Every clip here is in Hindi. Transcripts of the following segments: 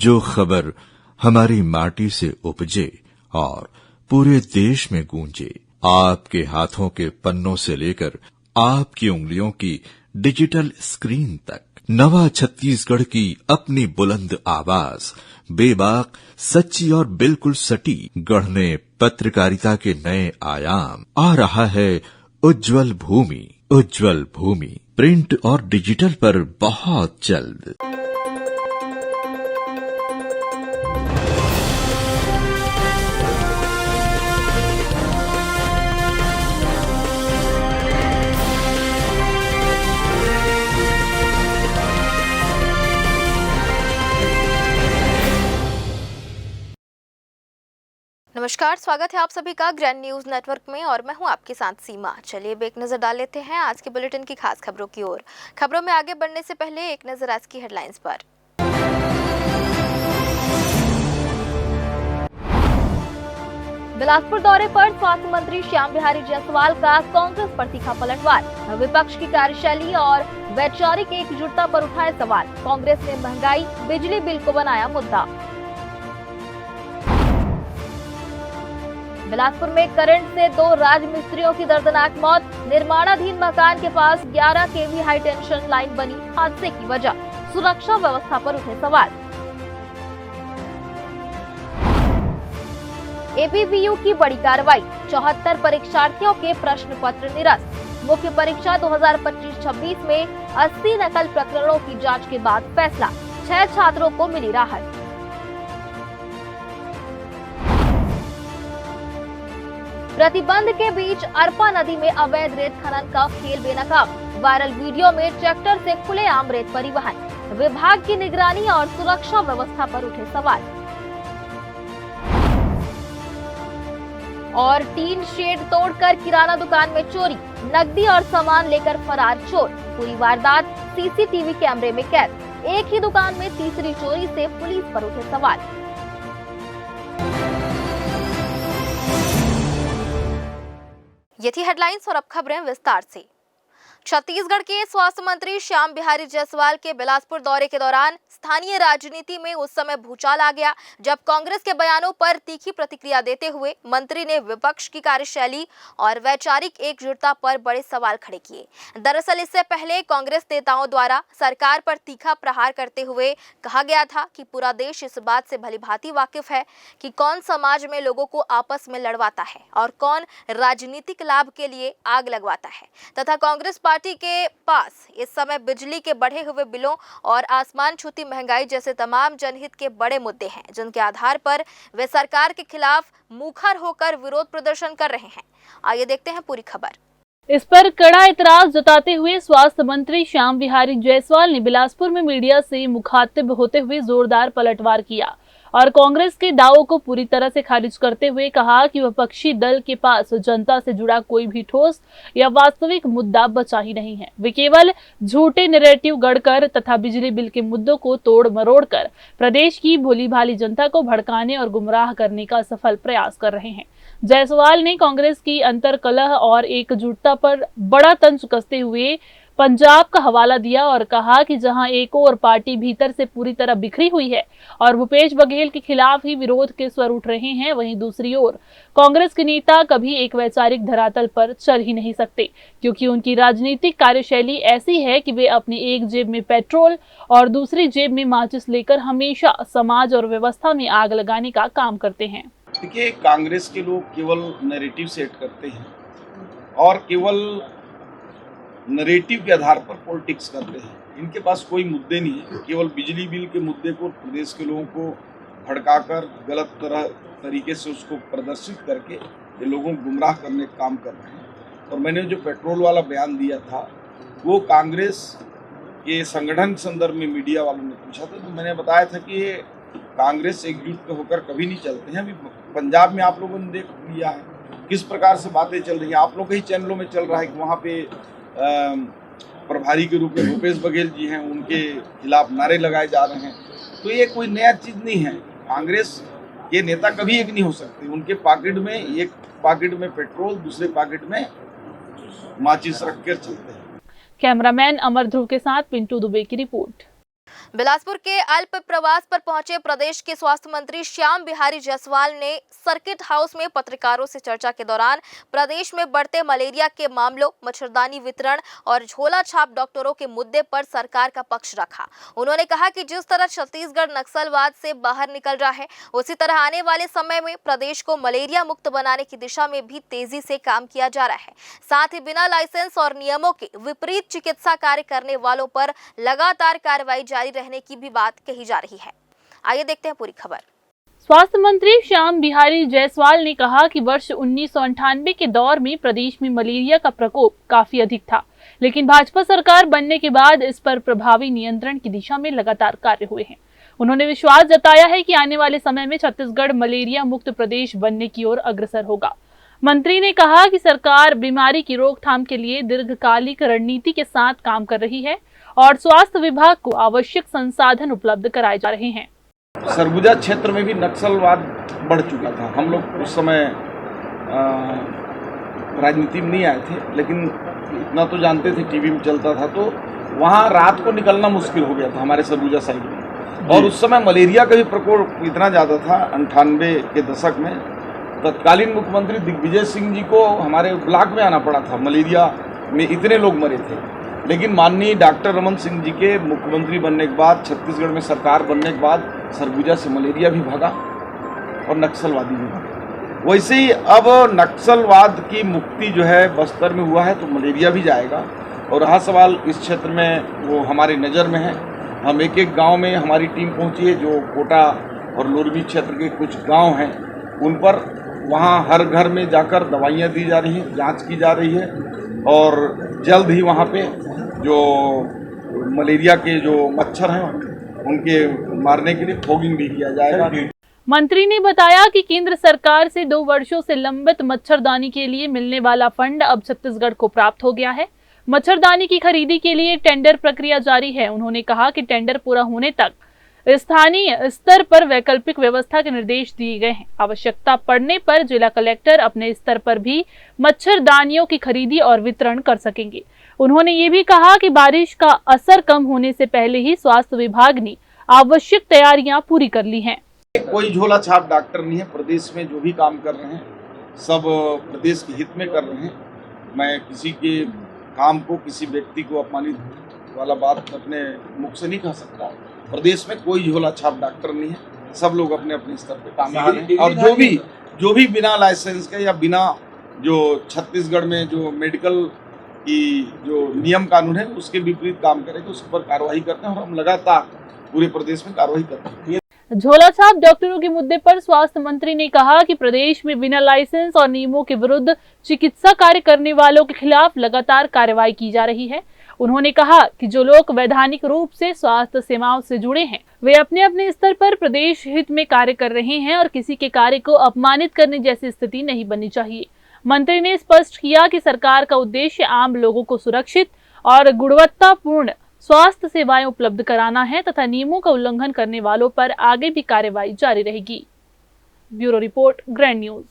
जो खबर हमारी माटी से उपजे और पूरे देश में गूंजे, आपके हाथों के पन्नों से लेकर आपकी उंगलियों की डिजिटल स्क्रीन तक, नवा छत्तीसगढ़ की अपनी बुलंद आवाज, बेबाक, सच्ची और बिल्कुल सटी, गढ़ने पत्रकारिता के नए आयाम। आ रहा है उज्जवल भूमि। उज्जवल भूमि प्रिंट और डिजिटल पर बहुत जल्द। नमस्कार, स्वागत है आप सभी का ग्रैंड न्यूज नेटवर्क में और मैं हूं आपके साथ सीमा। चलिए अब एक नजर डाल लेते हैं आज के बुलेटिन की खास खबरों की ओर। खबरों में आगे बढ़ने से पहले एक नजर आज की हेडलाइंस पर। बिलासपुर दौरे पर स्वास्थ्य मंत्री श्याम बिहारी जायसवाल का कांग्रेस पर तीखा पलटवार। विपक्ष की कार्यशैली और वैचारिक एकजुटता पर उठाए सवाल। कांग्रेस ने महंगाई, बिजली बिल को बनाया मुद्दा। बिलासपुर में करंट से 2 राजमिस्त्रियों की दर्दनाक मौत। निर्माणाधीन मकान के पास 11 केवी हाई टेंशन लाइन बनी हादसे की वजह। सुरक्षा व्यवस्था पर उठे सवाल। एबीवीयू की बड़ी कार्रवाई। 74 परीक्षार्थियों के प्रश्न पत्र निरस्त। मुख्य परीक्षा 2025-26 में 80 नकल प्रकरणों की जांच के बाद फैसला। 6 छात्रों को मिली राहत। प्रतिबंध के बीच अरपा नदी में अवैध रेत खनन का खेल बेनकाब। वायरल वीडियो में ट्रैक्टर से खुलेआम रेत परिवहन। विभाग की निगरानी और सुरक्षा व्यवस्था पर उठे सवाल। और टीन शेड तोड़कर किराना दुकान में चोरी। नकदी और सामान लेकर फरार चोर। पूरी वारदात सीसीटीवी कैमरे में कैद। एक ही दुकान में तीसरी चोरी से पुलिस पर उठे सवाल। ये थी हेडलाइंस और अब खबरें विस्तार से। छत्तीसगढ़ के स्वास्थ्य मंत्री श्याम बिहारी जायसवाल के बिलासपुर दौरे के दौरान स्थानीय राजनीति में उस समय भूचाल आ गया जब कांग्रेस के बयानों पर तीखी प्रतिक्रिया देते हुए मंत्री ने विपक्ष की कार्यशैली और वैचारिक एकजुटता पर बड़े सवाल खड़े किए। दरअसल इससे पहले कांग्रेस नेताओं द्वारा सरकार पर तीखा प्रहार करते हुए कहा गया था कि पूरा देश इस बात से भलीभांति वाकिफ है कि कौन समाज में लोगों को आपस में लड़वाता है और कौन राजनीतिक लाभ के लिए आग लगवाता है, तथा कांग्रेस पार्टी के पास इस समय बिजली के बढ़े हुए बिलों और आसमान छूती महंगाई जैसे तमाम जनहित के बड़े मुद्दे हैं जिनके आधार पर वे सरकार के खिलाफ मुखर होकर विरोध प्रदर्शन कर रहे हैं। आइए देखते हैं पूरी खबर। इस पर कड़ा इतराज जताते हुए स्वास्थ्य मंत्री श्याम बिहारी जायसवाल ने बिलासपुर में मीडिया से मुखातिब होते हुए जोरदार पलटवार किया और कांग्रेस के दावों को पूरी तरह से खारिज करते हुए कहा कि विपक्षी दल के पास जनता से जुड़ा कोई भी ठोस या वास्तविक मुद्दा बचा ही नहीं है। वे केवल झूठे नैरेटिव गढ़कर तथा बिजली बिल के मुद्दों को तोड़ मरोड़ कर प्रदेश की भोली भाली जनता को भड़काने और गुमराह करने का सफल प्रयास कर रहे हैं। जायसवाल ने कांग्रेस की अंतर्कलह और एकजुटता पर बड़ा तंज कसते हुए पंजाब का हवाला दिया और कहा कि जहां एक और पार्टी भीतर से पूरी तरह बिखरी हुई है और भूपेश बघेल के खिलाफ ही विरोध के स्वर उठ रहे हैं, वहीं दूसरी ओर कांग्रेस के नेता कभी एक वैचारिक धरातल पर चल ही नहीं सकते क्योंकि उनकी राजनीतिक कार्यशैली ऐसी है कि वे अपनी एक जेब में पेट्रोल और दूसरी जेब में माचिस लेकर हमेशा समाज और व्यवस्था में आग लगाने का काम करते हैं। देखिए, कांग्रेस के लोग केवल नैरेटिव सेट करते हैं और केवल नैरेटिव के आधार पर पॉलिटिक्स करते हैं। इनके पास कोई मुद्दे नहीं है। केवल बिजली बिल के मुद्दे को प्रदेश के लोगों को भड़काकर गलत तरीके से उसको प्रदर्शित करके ये लोगों को गुमराह करने का काम कर रहे हैं। और मैंने जो पेट्रोल वाला बयान दिया था वो कांग्रेस के संगठन के संदर्भ में मीडिया वालों ने पूछा था, तो मैंने बताया था कि ये कांग्रेस एकजुट होकर कभी नहीं चलते हैं। अभी पंजाब में आप लोगों ने देख लिया है किस प्रकार से बातें चल रही हैं। आप लोग के ही चैनलों में चल रहा है कि वहाँ पे प्रभारी के रूप में भूपेश बघेल जी हैं, उनके खिलाफ नारे लगाए जा रहे हैं। तो ये कोई नया चीज़ नहीं है। कांग्रेस के नेता कभी एक नहीं हो सकते। उनके पॉकेट में एक पॉकेट में पेट्रोल, दूसरे पॉकेट में माचिस रख कर चलते हैं। कैमरामैन अमर ध्रुव के साथ पिंटू दुबे की रिपोर्ट। बिलासपुर के अल्प प्रवास पर पहुंचे प्रदेश के स्वास्थ्य मंत्री श्याम बिहारी जायसवाल ने सर्किट हाउस में पत्रकारों से चर्चा के दौरान प्रदेश में बढ़ते मलेरिया के मामलों, मच्छरदानी वितरण और झोला छाप डॉक्टरों के मुद्दे पर सरकार का पक्ष रखा। उन्होंने कहा कि जिस तरह छत्तीसगढ़ नक्सलवाद से बाहर निकल रहा है, उसी तरह आने वाले समय में प्रदेश को मलेरिया मुक्त बनाने की दिशा में भी तेजी से काम किया जा रहा है। साथ ही बिना लाइसेंस और नियमों के विपरीत चिकित्सा कार्य करने वालों पर लगातार कार्रवाई जारी रहने की भी बात कही जा रही है। आइए देखते हैं पूरी खबर। स्वास्थ्य मंत्री श्याम बिहारी जायसवाल ने कहा कि वर्ष 1998 के दौर में प्रदेश में मलेरिया का प्रकोप काफी अधिक था, लेकिन भाजपा सरकार बनने के बाद इस पर प्रभावी नियंत्रण की दिशा में लगातार कार्य हुए हैं। उन्होंने विश्वास जताया है कि आने वाले समय में छत्तीसगढ़ मलेरिया मुक्त प्रदेश बनने की ओर अग्रसर होगा। मंत्री ने कहा कि सरकार बीमारी की रोकथाम के लिए दीर्घकालिक रणनीति के साथ काम कर रही है और स्वास्थ्य विभाग को आवश्यक संसाधन उपलब्ध कराए जा रहे हैं। सरगुजा क्षेत्र में भी नक्सलवाद बढ़ चुका था। हम लोग उस समय राजनीति में नहीं आए थे, लेकिन इतना तो जानते थे, टीवी में चलता था, तो वहाँ रात को निकलना मुश्किल हो गया था हमारे सरगुजा साइड में। और उस समय मलेरिया का भी प्रकोप इतना ज़्यादा था। 98 के दशक में तत्कालीन मुख्यमंत्री दिग्विजय सिंह जी को हमारे ब्लॉक में आना पड़ा था। मलेरिया में इतने लोग मरे थे, लेकिन माननीय डॉक्टर रमन सिंह जी के मुख्यमंत्री बनने के बाद, छत्तीसगढ़ में सरकार बनने के बाद सरगुजा से मलेरिया भी भागा और नक्सलवादी भी भागा। वैसे ही अब नक्सलवाद की मुक्ति जो है बस्तर में हुआ है, तो मलेरिया भी जाएगा। और रहा सवाल इस क्षेत्र में, वो हमारी नज़र में है। हम एक एक गांव में हमारी टीम पहुंची है, जो कोटा और लोरबी क्षेत्र के कुछ गांव हैं, उन पर वहाँ हर घर में जाकर दवाइयाँ दी जा रही हैं, जाँच की जा रही है, और जल्द ही वहाँ पे जो मलेरिया के जो मच्छर हैं उनके मारने के लिए फॉगिंग भी किया जाएगा। मंत्री ने बताया कि केंद्र सरकार से 2 वर्षों से लंबित मच्छरदानी के लिए मिलने वाला फंड अब छत्तीसगढ़ को प्राप्त हो गया है। मच्छरदानी की खरीदी के लिए टेंडर प्रक्रिया जारी है। उन्होंने कहा कि टेंडर पूरा होने तक स्थानीय स्तर पर वैकल्पिक व्यवस्था के निर्देश दिए गए हैं। आवश्यकता पड़ने पर जिला कलेक्टर अपने स्तर पर भी मच्छरदानियों की खरीदी और वितरण कर सकेंगे। उन्होंने ये भी कहा कि बारिश का असर कम होने से पहले ही स्वास्थ्य विभाग ने आवश्यक तैयारियां पूरी कर ली हैं। कोई झोला छाप डॉक्टर नहीं है। प्रदेश में जो भी काम कर रहे हैं सब प्रदेश के हित में कर रहे हैं। मैं किसी के काम को, किसी व्यक्ति को अपमानित वाला बात अपने मुख से नहीं कह सकता। प्रदेश में कोई झोला छाप डॉक्टर नहीं है। सब लोग अपने अपने स्तर पे काम कर रहे हैं, और जो भी बिना लाइसेंस के या बिना जो छत्तीसगढ़ में जो मेडिकल की जो नियम कानून है उसके विपरीत काम करेंगे, उस पर कार्रवाई करते हैं। और हम लगातार पूरे प्रदेश में कार्रवाई करते हैं। झोला छाप डॉक्टरों के मुद्दे पर स्वास्थ्य मंत्री ने कहा कि प्रदेश में बिना लाइसेंस और नियमों के विरुद्ध चिकित्सा कार्य करने वालों के खिलाफ लगातार कार्रवाई की जा रही है। उन्होंने कहा कि जो लोग वैधानिक रूप से स्वास्थ्य सेवाओं से जुड़े हैं, वे अपने अपने स्तर पर प्रदेश हित में कार्य कर रहे हैं और किसी के कार्य को अपमानित करने जैसी स्थिति नहीं बननी चाहिए। मंत्री ने स्पष्ट किया कि सरकार का उद्देश्य आम लोगों को सुरक्षित और गुणवत्तापूर्ण स्वास्थ्य सेवाएं उपलब्ध कराना है तथा नियमों का उल्लंघन करने वालों पर आगे भी कार्रवाई जारी रहेगी। Bureau report, grand news.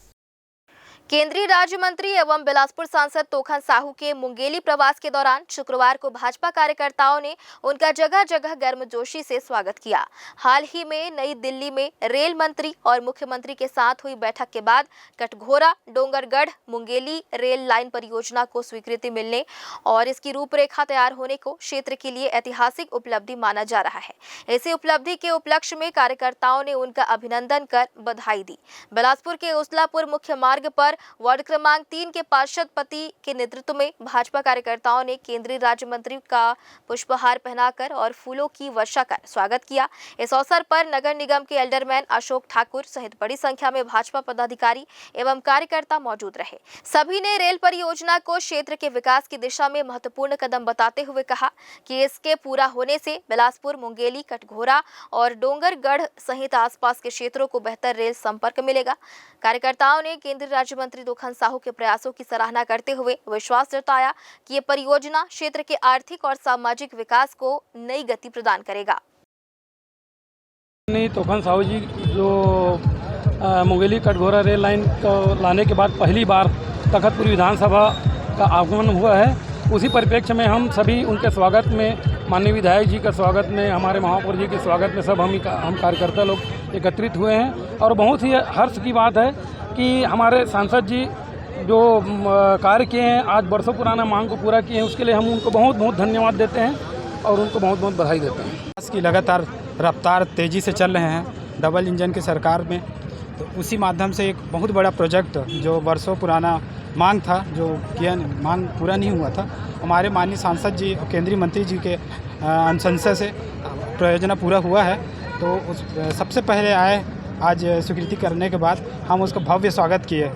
केंद्रीय राज्य मंत्री एवं बिलासपुर सांसद तोखन साहू के मुंगेली प्रवास के दौरान शुक्रवार को भाजपा कार्यकर्ताओं ने उनका जगह जगह गर्मजोशी से स्वागत किया। हाल ही में नई दिल्ली में रेल मंत्री और मुख्यमंत्री के साथ हुई बैठक के बाद कटघोरा डोंगरगढ़ मुंगेली रेल लाइन परियोजना को स्वीकृति मिलने और इसकी रूपरेखा तैयार होने को क्षेत्र के लिए ऐतिहासिक उपलब्धि माना जा रहा है। इसी उपलब्धि के उपलक्ष्य में कार्यकर्ताओं ने उनका अभिनंदन कर बधाई दी। बिलासपुर के उसलापुर मुख्य मार्ग पर वार्ड क्रमांक 3 के पार्षद पति के नेतृत्व में भाजपा कार्यकर्ताओं ने केंद्रीय राज्य मंत्री का पुष्पहार पहनाकर और फूलों की वर्षा कर स्वागत किया। इस अवसर पर नगर निगम के एल्डरमैन अशोक ठाकुर सहित बड़ी संख्या में भाजपा पदाधिकारी एवं कार्यकर्ता मौजूद रहे। सभी ने रेल परियोजना को क्षेत्र के विकास की दिशा में महत्वपूर्ण कदम बताते हुए कहा कि इसके पूरा होने से बिलासपुर, मुंगेली, कटघोरा और डोंगरगढ़ सहित आसपास के क्षेत्रों को बेहतर रेल संपर्क मिलेगा। कार्यकर्ताओं ने केंद्रीय राज्य मंत्री तोखन साहू के प्रयासों की सराहना करते हुए विश्वास जताया कि ये परियोजना क्षेत्र के आर्थिक और सामाजिक विकास को नई गति प्रदान करेगा। तोखन साहू जी जो मुंगेली कटघोरा रेल लाइन को लाने के बाद पहली बार तखतपुर विधानसभा का आगमन हुआ है, उसी परिप्रेक्ष्य में हम सभी उनके स्वागत में माननीय विधायक जी का स्वागत में, हमारे महापौर जी के स्वागत में सब हम कार्यकर्ता लोग एकत्रित हुए हैं। और बहुत ही हर्ष की बात है कि हमारे सांसद जी जो कार्य किए हैं, आज बरसों पुराना मांग को पूरा किए हैं, उसके लिए हम उनको बहुत बहुत धन्यवाद देते हैं और उनको बहुत बहुत बधाई देते हैं। विकास की लगातार रफ्तार तेज़ी से चल रहे हैं डबल इंजन की सरकार में, तो उसी माध्यम से एक बहुत बड़ा प्रोजेक्ट जो वर्षों पुराना मांग था, जो किया मांग पूरा नहीं हुआ था, हमारे माननीय सांसद जी और केंद्रीय मंत्री जी के अनुशंसा से परियोजना पूरा हुआ है। तो उस सबसे पहले आए, आज स्वीकृति करने के बाद हम उसका भव्य स्वागत किए,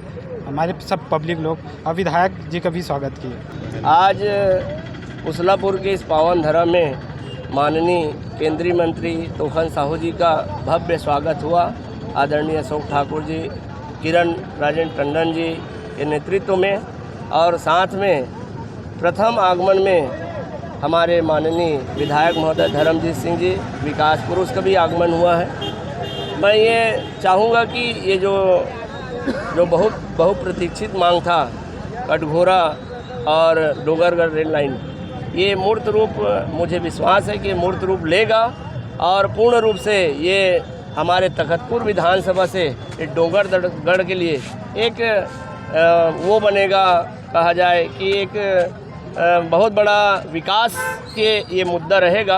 हमारे सब पब्लिक लोग और विधायक जी का भी स्वागत किए। आज उसलापुर के इस पावन धरा में माननीय केंद्रीय मंत्री तूफान साहू जी का भव्य स्वागत हुआ। आदरणीय अशोक ठाकुर जी, किरण राजेंद्र टंडन जी के नेतृत्व में, और साथ में प्रथम आगमन में हमारे माननीय विधायक महोदय धर्मजीत सिंह जी, विकास पुरुष का भी आगमन हुआ है। मैं ये चाहूँगा कि ये जो बहुत बहुप्रतीक्षित मांग था, कटघोरा और डोंगरगढ़ रेल लाइन, ये मूर्त रूप, मुझे विश्वास है कि मूर्त रूप लेगा और पूर्ण रूप से ये हमारे तखतपुर विधानसभा से डोंगरगढ़ के लिए एक वो बनेगा, कहा जाए कि एक बहुत बड़ा विकास के ये मुद्दा रहेगा।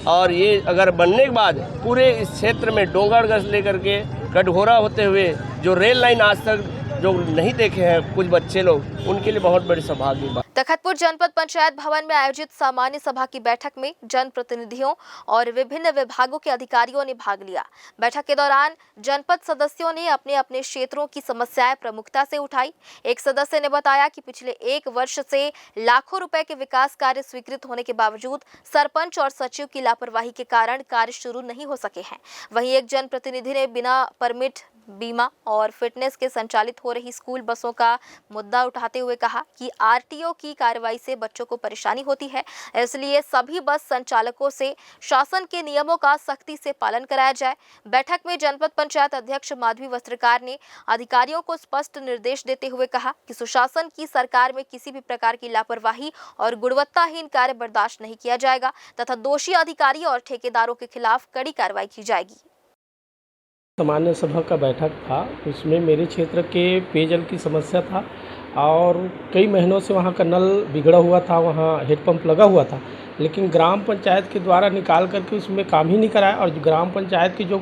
और ये अगर बनने के बाद पूरे इस क्षेत्र में डोंगरगढ़ से लेकर के कटघोरा होते हुए जो रेल लाइन आज तक जो नहीं देखे हैं कुछ बच्चे लोग, उनके लिए बहुत बड़ी सौभाग्य बात। तखतपुर जनपद पंचायत भवन में आयोजित सामान्य सभा की बैठक में जनप्रतिनिधियों और विभिन्न विभागों के अधिकारियों ने भाग लिया। बैठक के दौरान जनपद सदस्यों ने अपने अपने क्षेत्रों की समस्याएं प्रमुखता से उठाई। एक सदस्य ने बताया कि पिछले 1 वर्ष से लाखों रुपए के विकास कार्य स्वीकृत होने के बावजूद सरपंच और सचिव की लापरवाही के कारण कार्य शुरू नहीं हो सके हैं। वहीं एक जनप्रतिनिधि ने बिना परमिट, बीमा और फिटनेस के संचालित हो रही स्कूल बसों का मुद्दा उठाते हुए कहा कि आरटीओ की कार्रवाई से बच्चों को परेशानी होती है, इसलिए सभी बस संचालकों से शासन के नियमों का सख्ती से पालन कराया जाए। बैठक में जनपद पंचायत अध्यक्ष माधवी वस्त्रकार ने अधिकारियों को स्पष्ट निर्देश देते हुए कहा कि सुशासन की सरकार में किसी भी प्रकार की लापरवाही और गुणवत्ताहीन कार्य बर्दाश्त नहीं किया जाएगा तथा दोषी अधिकारी और ठेकेदारों के खिलाफ कड़ी कार्रवाई की जाएगी। सामान्य सभा का बैठक था, उसमें मेरे क्षेत्र के पेयजल की समस्या था और कई महीनों से वहाँ का नल बिगड़ा हुआ था, वहाँ हेडपंप लगा हुआ था, लेकिन ग्राम पंचायत के द्वारा निकाल करके उसमें काम ही नहीं कराया। और ग्राम पंचायत की जो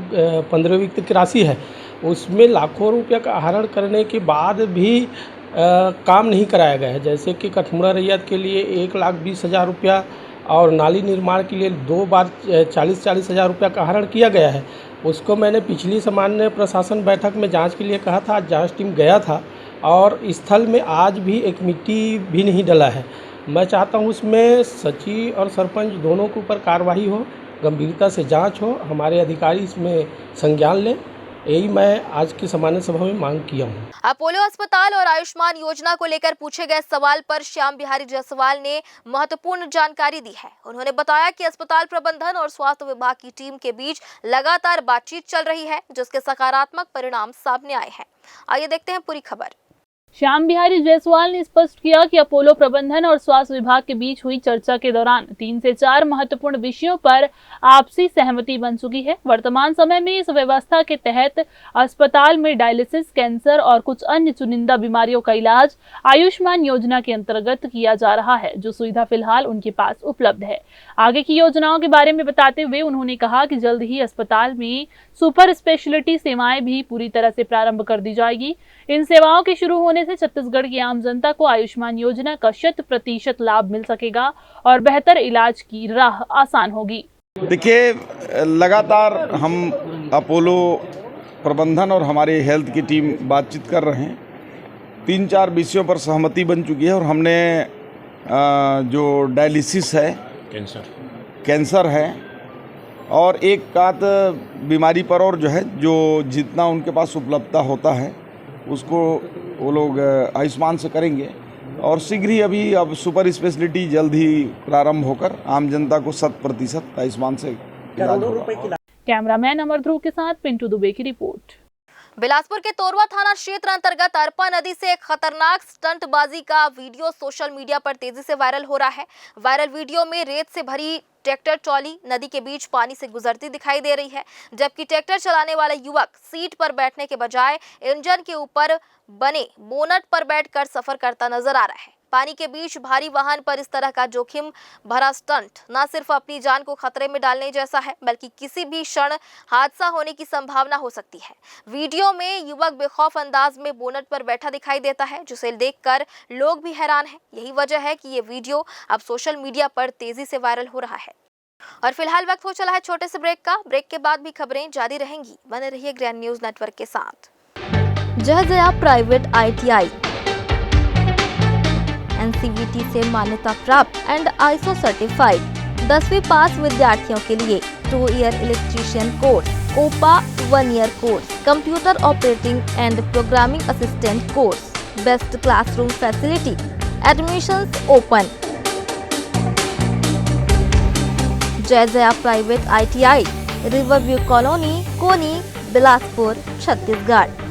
15 वित्त की राशि है, उसमें लाखों रुपया का आहरण करने के बाद भी काम नहीं कराया गया है। जैसे कि कठमुड़ा रैयत के लिए 1,20,000 रुपया और नाली निर्माण के लिए 2 बार 40-40 हज़ार रुपया का आहरण किया गया है। उसको मैंने पिछली सामान्य प्रशासन बैठक में जांच के लिए कहा था, जांच टीम गया था और स्थल में आज भी एक मिट्टी भी नहीं डला है। मैं चाहता हूं उसमें सचिव और सरपंच दोनों के ऊपर कार्रवाई हो, गंभीरता से जांच हो, हमारे अधिकारी इसमें संज्ञान लें। यही मैं आज की सामान्य सभा में मांग किया हूँ। अपोलो अस्पताल और आयुष्मान योजना को लेकर पूछे गए सवाल पर श्याम बिहारी जायसवाल ने महत्वपूर्ण जानकारी दी है। उन्होंने बताया कि अस्पताल प्रबंधन और स्वास्थ्य विभाग की टीम के बीच लगातार बातचीत चल रही है, जिसके सकारात्मक परिणाम सामने आए हैं। आइए देखते हैं पूरी खबर। श्याम बिहारी जायसवाल ने स्पष्ट किया कि अपोलो प्रबंधन और स्वास्थ्य विभाग के बीच हुई चर्चा के दौरान 3 से 4 महत्वपूर्ण विषयों पर आपसी सहमति बन चुकी है। वर्तमान समय में इस व्यवस्था के तहत अस्पताल में डायलिसिस, कैंसर और कुछ अन्य चुनिंदा बीमारियों का इलाज आयुष्मान योजना के अंतर्गत किया जा रहा है, जो सुविधा फिलहाल उनके पास उपलब्ध है। आगे की योजनाओं के बारे में बताते हुए उन्होंने कहा कि जल्द ही अस्पताल में सुपर स्पेशलिटी सेवाएं भी पूरी तरह से प्रारंभ कर दी जाएगी। इन सेवाओं के शुरू होने से छत्तीसगढ़ की आम जनता को आयुष्मान योजना का 100% लाभ मिल सकेगा और बेहतर इलाज की राह आसान होगी। देखिए, लगातार हम अपोलो प्रबंधन और हमारे हेल्थ की टीम बातचीत कर रहे हैं। 3-4 विषयों पर सहमति बन चुकी है और हमने जो डायलिसिस है, कैंसर है और एक आध बीमारी पर और जो है, जो जितना उनके पास उपलब्धता होता है उसको वो लोग आयुष्मान से करेंगे और शीघ्र ही अब सुपर स्पेशलिटी जल्द ही प्रारंभ होकर आम जनता को 100% आयुष्मान से इलाज होगा। कैमरामैन अमर ध्रुव के साथ पिंटू दुबे की रिपोर्ट। बिलासपुर के तोरवा थाना क्षेत्र अंतर्गत अरपा नदी से एक खतरनाक स्टंटबाजी का वीडियो सोशल मीडिया पर तेजी से वायरल हो रहा है। वायरल वीडियो में रेत से भरी ट्रैक्टर ट्रॉली नदी के बीच पानी से गुजरती दिखाई दे रही है, जबकि ट्रैक्टर चलाने वाला युवक सीट पर बैठने के बजाय इंजन के ऊपर बने बोनट पर बैठकर सफर करता नजर आ रहा है। पानी के बीच भारी वाहन पर इस तरह का जोखिम भरा स्टंट न सिर्फ अपनी जान को खतरे में डालने जैसा है, बल्कि किसी भी क्षण हादसा होने की संभावना हो सकती है। वीडियो में युवक बेखौफ अंदाज में बोनट पर बैठा दिखाई देता है, जिसे देखकर लोग भी हैरान हैं। यही वजह है कि ये वीडियो अब सोशल मीडिया पर तेजी से वायरल हो रहा है। और फिलहाल वक्त हो चला है छोटे से ब्रेक का। ब्रेक के बाद भी खबरें जारी रहेंगी। बने रहिए ग्रैंड न्यूज नेटवर्क के साथ। जय प्राइवेट ITI NCVT से मान्यता प्राप्त एंड ISO सर्टिफाइड 10वीं पास विद्यार्थियों के लिए 2 year electrician course, OPA 1 year course, computer operating and programming assistant course, best classroom facility, admissions open. जय private ITI, riverview colony, Koni, Bilaspur, Chhattisgarh.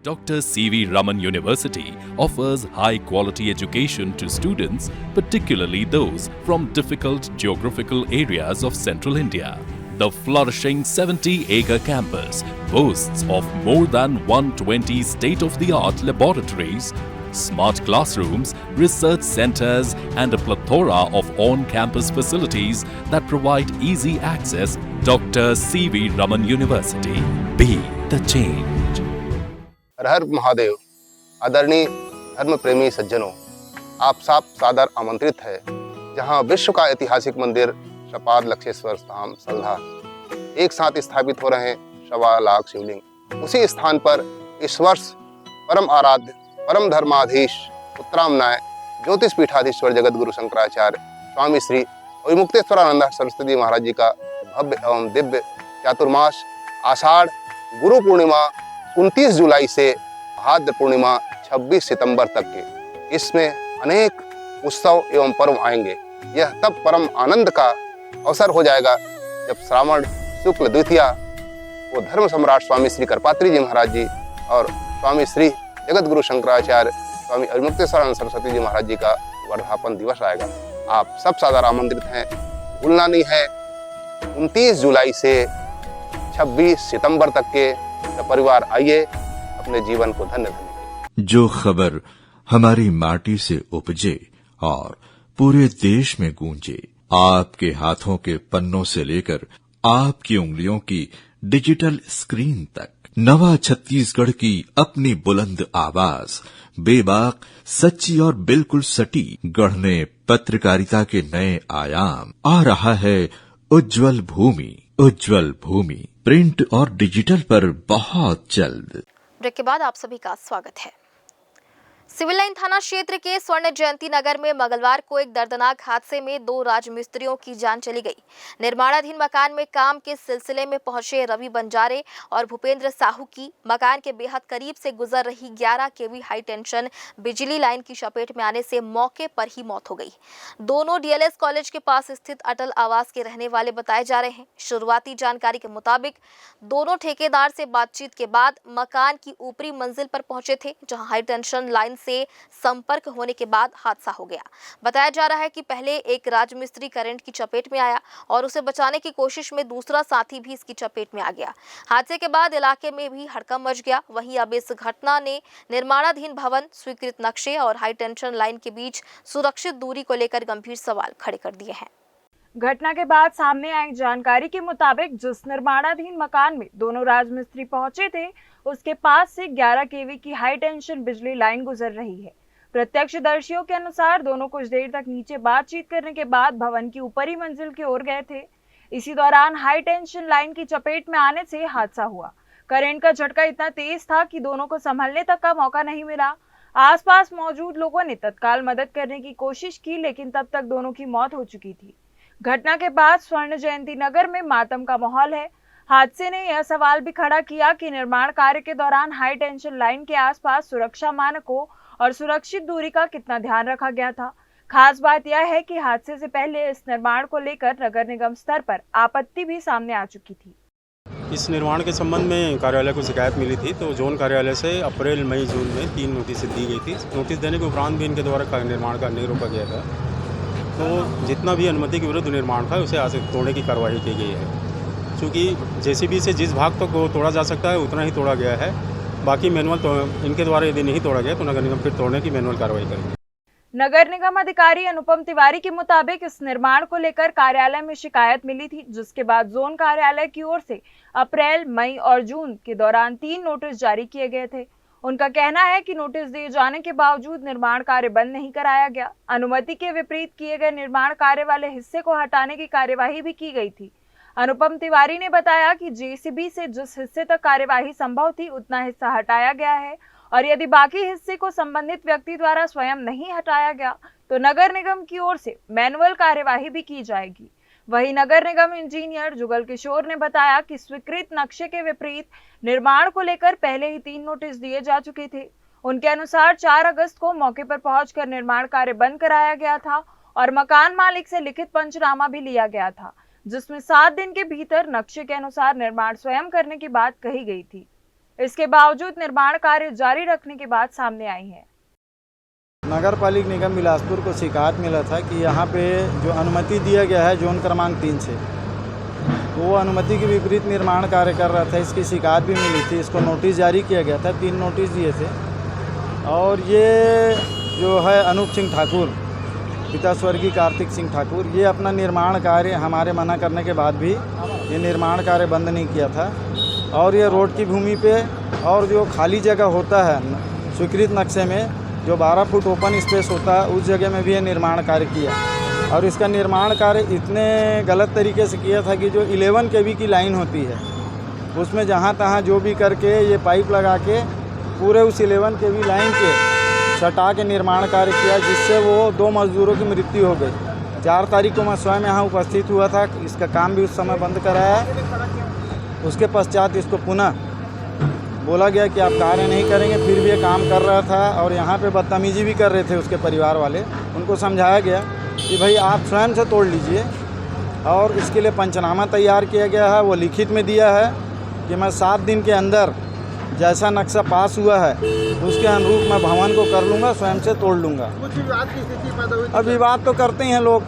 Dr. C.V. Raman University offers high-quality education to students, particularly those from difficult geographical areas of central India. The flourishing 70-acre campus boasts of more than 120 state-of-the-art laboratories, smart classrooms, research centers, and a plethora of on-campus facilities that provide easy access. Dr. C.V. Raman University. Be the change. हर हर महादेव। आदरणीय धर्म प्रेमी सज्जनों, आप सब सादर आमंत्रित है जहां विश्व का ऐतिहासिक मंदिर श्रीपाद लक्षेश्वर धाम सलधा एक साथ स्थापित हो रहे हैं 1.25 लाख शिवलिंग। उसी स्थान पर इस वर्ष परम आराध्य परम धर्माधीश उत्तरामनाय ज्योतिष पीठाधीश्वर जगत गुरु शंकराचार्य स्वामी श्री अविमुक्तेश्वरानंद सरस्वती महाराज जी का भव्य एवं दिव्य चातुर्मास आषाढ़ गुरु पूर्णिमा 29 जुलाई से भाद्र पूर्णिमा 26 सितंबर तक के इसमें अनेक उत्सव एवं पर्व आएंगे। यह तब परम आनंद का अवसर हो जाएगा जब श्रावण शुक्ल द्वितीया वो धर्म सम्राट स्वामी श्री करपात्री जी महाराज जी और स्वामी श्री जगत गुरु शंकराचार्य स्वामी अविमुक्तेश्वरानंद सरस्वती जी महाराज जी का वर्धापन दिवस आएगा। आप सब सादर आमंत्रित हैं, भूलना नहीं है। 29 जुलाई से 26 सितंबर तक के परिवार आइए, अपने जीवन को धन्य धन्य। जो खबर हमारी माटी से उपजे और पूरे देश में गूंजे, आपके हाथों के पन्नों से लेकर आपकी उंगलियों की डिजिटल स्क्रीन तक, नवा छत्तीसगढ़ की अपनी बुलंद आवाज, बेबाक, सच्ची और बिल्कुल सटीक गढ़ने पत्रकारिता के नए आयाम। आ रहा है उज्जवल भूमि, उज्जवल भूमि प्रिंट और डिजिटल पर बहुत जल्द। ब्रेक के बाद आप सभी का स्वागत है। सिविल लाइन थाना क्षेत्र के स्वर्ण जयंती नगर में मंगलवार को एक दर्दनाक हादसे में 2 राजमिस्त्रियों की जान चली गई। निर्माणाधीन मकान में काम के सिलसिले में पहुंचे रवि बंजारे और भूपेंद्र साहू की मकान के बेहद करीब से गुजर रही 11 केवी हाई टेंशन बिजली लाइन की चपेट में आने से मौके पर ही मौत हो गई। दोनों DLS कॉलेज के पास स्थित अटल आवास के रहने वाले बताए जा रहे हैं। शुरुआती जानकारी के मुताबिक दोनों ठेकेदार से बातचीत के बाद मकान की ऊपरी मंजिल पर पहुंचे थे, जहां हाई टेंशन लाइन से संपर्क होने के बाद हादसा हो गया। बताया जा रहा है कि पहले एक राजमिस्त्री करंट की चपेट में आया और उसे बचाने की कोशिश में दूसरा साथी भी इसकी चपेट में आ गया। हादसे के बाद इलाके में भी हड़कंप मच गया। वहीं अब इस घटना ने निर्माणाधीन भवन, स्वीकृत नक्शे और हाई टेंशन लाइन के बीच सुरक्षित दूरी को लेकर गंभीर सवाल खड़े कर दिए हैं। घटना के बाद सामने आई जानकारी के मुताबिक जिस निर्माणाधीन मकान में दोनों राजमिस्त्री पहुंचे थे, उसके पास से 11 केवी की हाई टेंशन बिजली लाइन गुजर रही है। प्रत्यक्षदर्शियों के अनुसार दोनों कुछ देर तक नीचे बातचीत करने के बाद भवन की ऊपरी मंजिल की ओर गए थे। इसी दौरान हाई टेंशन लाइन की चपेट में आने से हादसा हुआ। करंट का झटका इतना तेज था कि दोनों को संभलने तक का मौका नहीं मिला। आसपास मौजूद लोगों ने तत्काल मदद करने की कोशिश की, लेकिन तब तक दोनों की मौत हो चुकी थी। घटना के बाद स्वर्ण जयंती नगर में मातम का माहौल है। हादसे ने यह सवाल भी खड़ा किया कि निर्माण कार्य के दौरान हाई टेंशन लाइन के आसपास सुरक्षा मानकों और सुरक्षित दूरी का कितना ध्यान रखा गया था। खास बात यह है कि हादसे से पहले इस निर्माण को लेकर नगर निगम स्तर पर आपत्ति भी सामने आ चुकी थी। इस निर्माण के संबंध में कार्यालय को शिकायत मिली थी, तो जोन कार्यालय से अप्रैल, मई, जून में 3 नोटिस दी गई थी। नोटिस देने के उपरांत भी इनके द्वारा निर्माण का नहीं रोका गया था। तो जितना भी अनुमति के विरुद्ध निर्माण था उसे आज से तोड़ने की कार्रवाई की गई है। क्योंकि जेसीबी से जिस भाग तक तोड़ा जा सकता है उतना ही तोड़ा गया है। बाकी मैनुअल तो इनके द्वारा यदि नहीं तोड़ा गया तो नगर निगम फिर तोड़ने की मैनुअल कार्रवाई करेंगे। नगर निगम अधिकारी अनुपम तिवारी के मुताबिक इस निर्माण को लेकर कार्यालय में शिकायत मिली थी, जिसके बाद जोन कार्यालय की ओर से अप्रैल, मई और जून के दौरान 3 नोटिस जारी किए गए थे। उनका कहना है कि नोटिस दिए जाने के बावजूद निर्माण कार्य बंद नहीं कराया गया। अनुमति के विपरीत किए गए निर्माण कार्य वाले हिस्से को हटाने की कार्यवाही भी की गई थी। अनुपम तिवारी ने बताया कि जेसीबी से जिस हिस्से तक कार्यवाही संभव थी उतना हिस्सा हटाया गया है और यदि बाकी हिस्से को संबंधित व्यक्ति द्वारा स्वयं नहीं हटाया गया तो नगर निगम की ओर से मैनुअल कार्यवाही भी की जाएगी। वहीं नगर निगम इंजीनियर जुगल किशोर ने बताया कि स्वीकृत नक्शे के विपरीत निर्माण को लेकर पहले ही 3 नोटिस दिए जा चुके थे। उनके अनुसार 4 अगस्त को मौके पर पहुंचकर निर्माण कार्य बंद कराया गया था और मकान मालिक से लिखित पंचनामा भी लिया गया था, जिसमें 7 दिन के भीतर नक्शे के अनुसार निर्माण स्वयं करने की बात कही गई थी। इसके बावजूद निर्माण कार्य जारी रखने की बात सामने आई है। नगर पालिक निगम बिलासपुर को शिकायत मिला था कि यहाँ पे जो अनुमति दिया गया है जोन क्रमांक 3 से, तो वो अनुमति के विपरीत निर्माण कार्य कर रहा था। इसकी शिकायत भी मिली थी, इसको नोटिस जारी किया गया था, 3 नोटिस दिए थे। और ये जो है अनूप सिंह ठाकुर, पिता स्वर्गीय कार्तिक सिंह ठाकुर, ये अपना निर्माण कार्य हमारे मना करने के बाद भी ये निर्माण कार्य बंद नहीं किया था। और ये रोड की भूमि पे और जो खाली जगह होता है स्वीकृत नक्शे में जो 12 फुट ओपन स्पेस होता है उस जगह में भी ये निर्माण कार्य किया। और इसका निर्माण कार्य इतने गलत तरीके से किया था कि जो 11 kV की लाइन होती है उसमें जहाँ तहाँ जो भी करके ये पाइप लगा के पूरे उस 11 kV लाइन के सटा के निर्माण कार्य किया, जिससे वो 2 मजदूरों की मृत्यु हो गई। 4 तारीख को मैं स्वयं यहाँ उपस्थित हुआ था, इसका काम भी उस समय बंद कराया। उसके पश्चात इसको पुनः बोला गया कि आप कार्य नहीं करेंगे, फिर भी ये काम कर रहा था और यहाँ पे बदतमीजी भी कर रहे थे उसके परिवार वाले। उनको समझाया गया कि भाई आप स्वयं से तोड़ लीजिए और इसके लिए पंचनामा तैयार किया गया है। वो लिखित में दिया है कि मैं 7 दिन के अंदर जैसा नक्शा पास हुआ है उसके अनुरूप मैं भवन को कर लूँगा, स्वयं से तोड़ लूँगा। कुछ विवाद की स्थिति पैदा हुई? अब विवाद तो करते हैं लोग,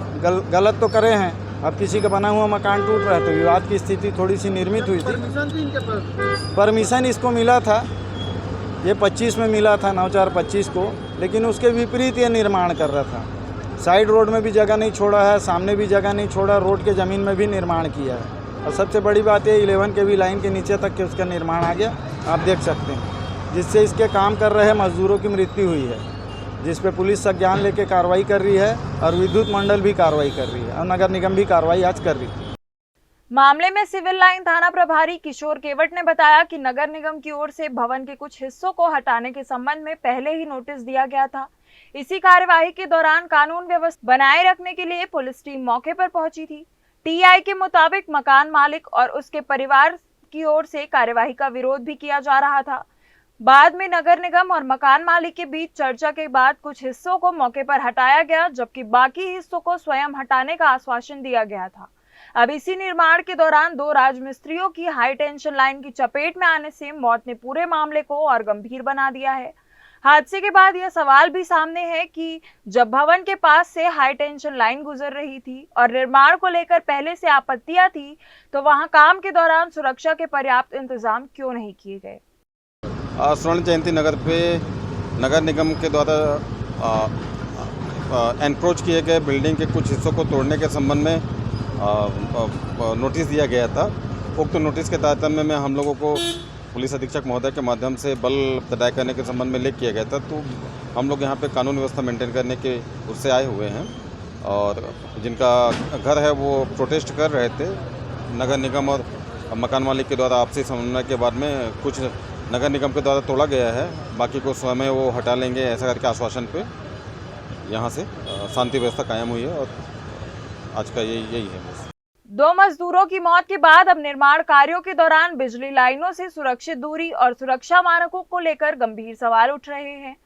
गलत तो करे हैं। अब किसी का बना हुआ मकान टूट रहा है तो विवाद की स्थिति थोड़ी सी निर्मित हुई थी। परमिशन इसको मिला था, ये 25 में मिला था, 9/4/25 को, लेकिन उसके विपरीत ये निर्माण कर रहा था। साइड रोड में भी जगह नहीं छोड़ा है, सामने भी जगह नहीं छोड़ा, रोड के ज़मीन में भी निर्माण किया है। और सबसे बड़ी बात ये 11 kV लाइन के नीचे तक के उसका निर्माण आ गया, आप देख सकते हैं, जिससे इसके काम कर रहे मजदूरों की मृत्यु हुई है, जिस पे पुलिस संज्ञान लेके कार्रवाई कर रही है और विद्युत मंडल भी कार्रवाई कर रही है और नगर निगम भी कार्रवाई आज कर रही है। मामले में सिविल लाइन थाना प्रभारी किशोर केवट ने बताया कि नगर निगम की ओर से भवन के कुछ हिस्सों को हटाने के संबंध में पहले ही नोटिस दिया गया था। इसी कार्यवाही के दौरान कानून व्यवस्था बनाए रखने के लिए पुलिस टीम मौके पर पहुंची थी। टीआई के मुताबिक मकान मालिक और उसके परिवार की ओर से कार्यवाही का विरोध भी किया जा रहा था। बाद में नगर निगम और मकान मालिक के बीच चर्चा के बाद कुछ हिस्सों को मौके पर हटाया गया, जबकि बाकी हिस्सों को स्वयं हटाने का आश्वासन दिया गया था। अब इसी निर्माण के दौरान 2 राजमिस्त्रियों की हाई टेंशन लाइन की चपेट में आने से मौत ने पूरे मामले को और गंभीर बना दिया है। हादसे के बाद यह सवाल भी सामने है कि जब भवन के पास से हाई टेंशन लाइन गुजर रही थी और निर्माण को लेकर पहले से आपत्तियां थी, तो वहां काम के दौरान सुरक्षा के पर्याप्त इंतजाम क्यों नहीं किए गए। स्वर्ण जयंती नगर पे नगर निगम के द्वारा एनक्रोच किए गए बिल्डिंग के कुछ हिस्सों को तोड़ने के संबंध में नोटिस दिया गया था। उक्त नोटिस के तारतम्य में हम लोगों को पुलिस अधीक्षक महोदय के माध्यम से बल तय करने के संबंध में लेख किया गया था। तो हम लोग यहाँ पे कानून व्यवस्था मेंटेन करने के उससे आए हुए हैं और जिनका घर है वो प्रोटेस्ट कर रहे थे। नगर निगम और मकान मालिक के द्वारा आपसी समन्वय के बाद में कुछ नगर निगम के द्वारा तोड़ा गया है, बाकी को स्वयं वो हटा लेंगे ऐसा करके आश्वासन पे यहाँ से शांति व्यवस्था कायम हुई है और आज का यही है। 2 मजदूरों की मौत के बाद अब निर्माण कार्यों के दौरान बिजली लाइनों से सुरक्षित दूरी और सुरक्षा मानकों को लेकर गंभीर सवाल उठ रहे हैं।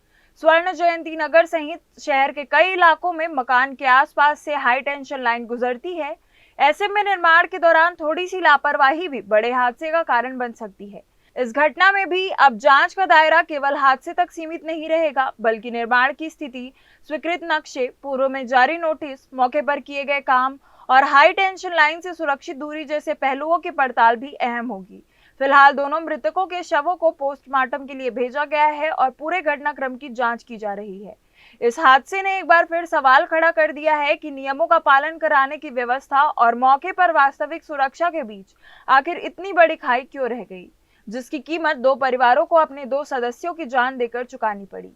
स्वर्ण जयंती नगर सहित शहर के कई इलाकों में मकान के आसपास से हाई टेंशन लाइन गुजरती है। ऐसे में निर्माण के दौरान थोड़ी सी लापरवाही भी बड़े हादसे का कारण बन सकती है। इस घटना में भी अब जांच का दायरा केवल हादसे तक सीमित नहीं रहेगा, बल्कि निर्माण की स्थिति, स्वीकृत नक्शे, पूर्व में जारी नोटिस, मौके पर किए गए काम और हाई टेंशन लाइन से सुरक्षित दूरी जैसे पहलुओं की पड़ताल भी अहम होगी। फिलहाल दोनों मृतकों के शवों को पोस्टमार्टम के लिए भेजा गया है और पूरे घटनाक्रम की जांच की जा रही है। इस हादसे ने एक बार फिर सवाल खड़ा कर दिया है कि नियमों का पालन कराने की व्यवस्था और मौके पर वास्तविक सुरक्षा के बीच आखिर इतनी बड़ी खाई क्यों रह गई, जिसकी कीमत 2 परिवारों को अपने 2 सदस्यों की जान देकर चुकानी पड़ी।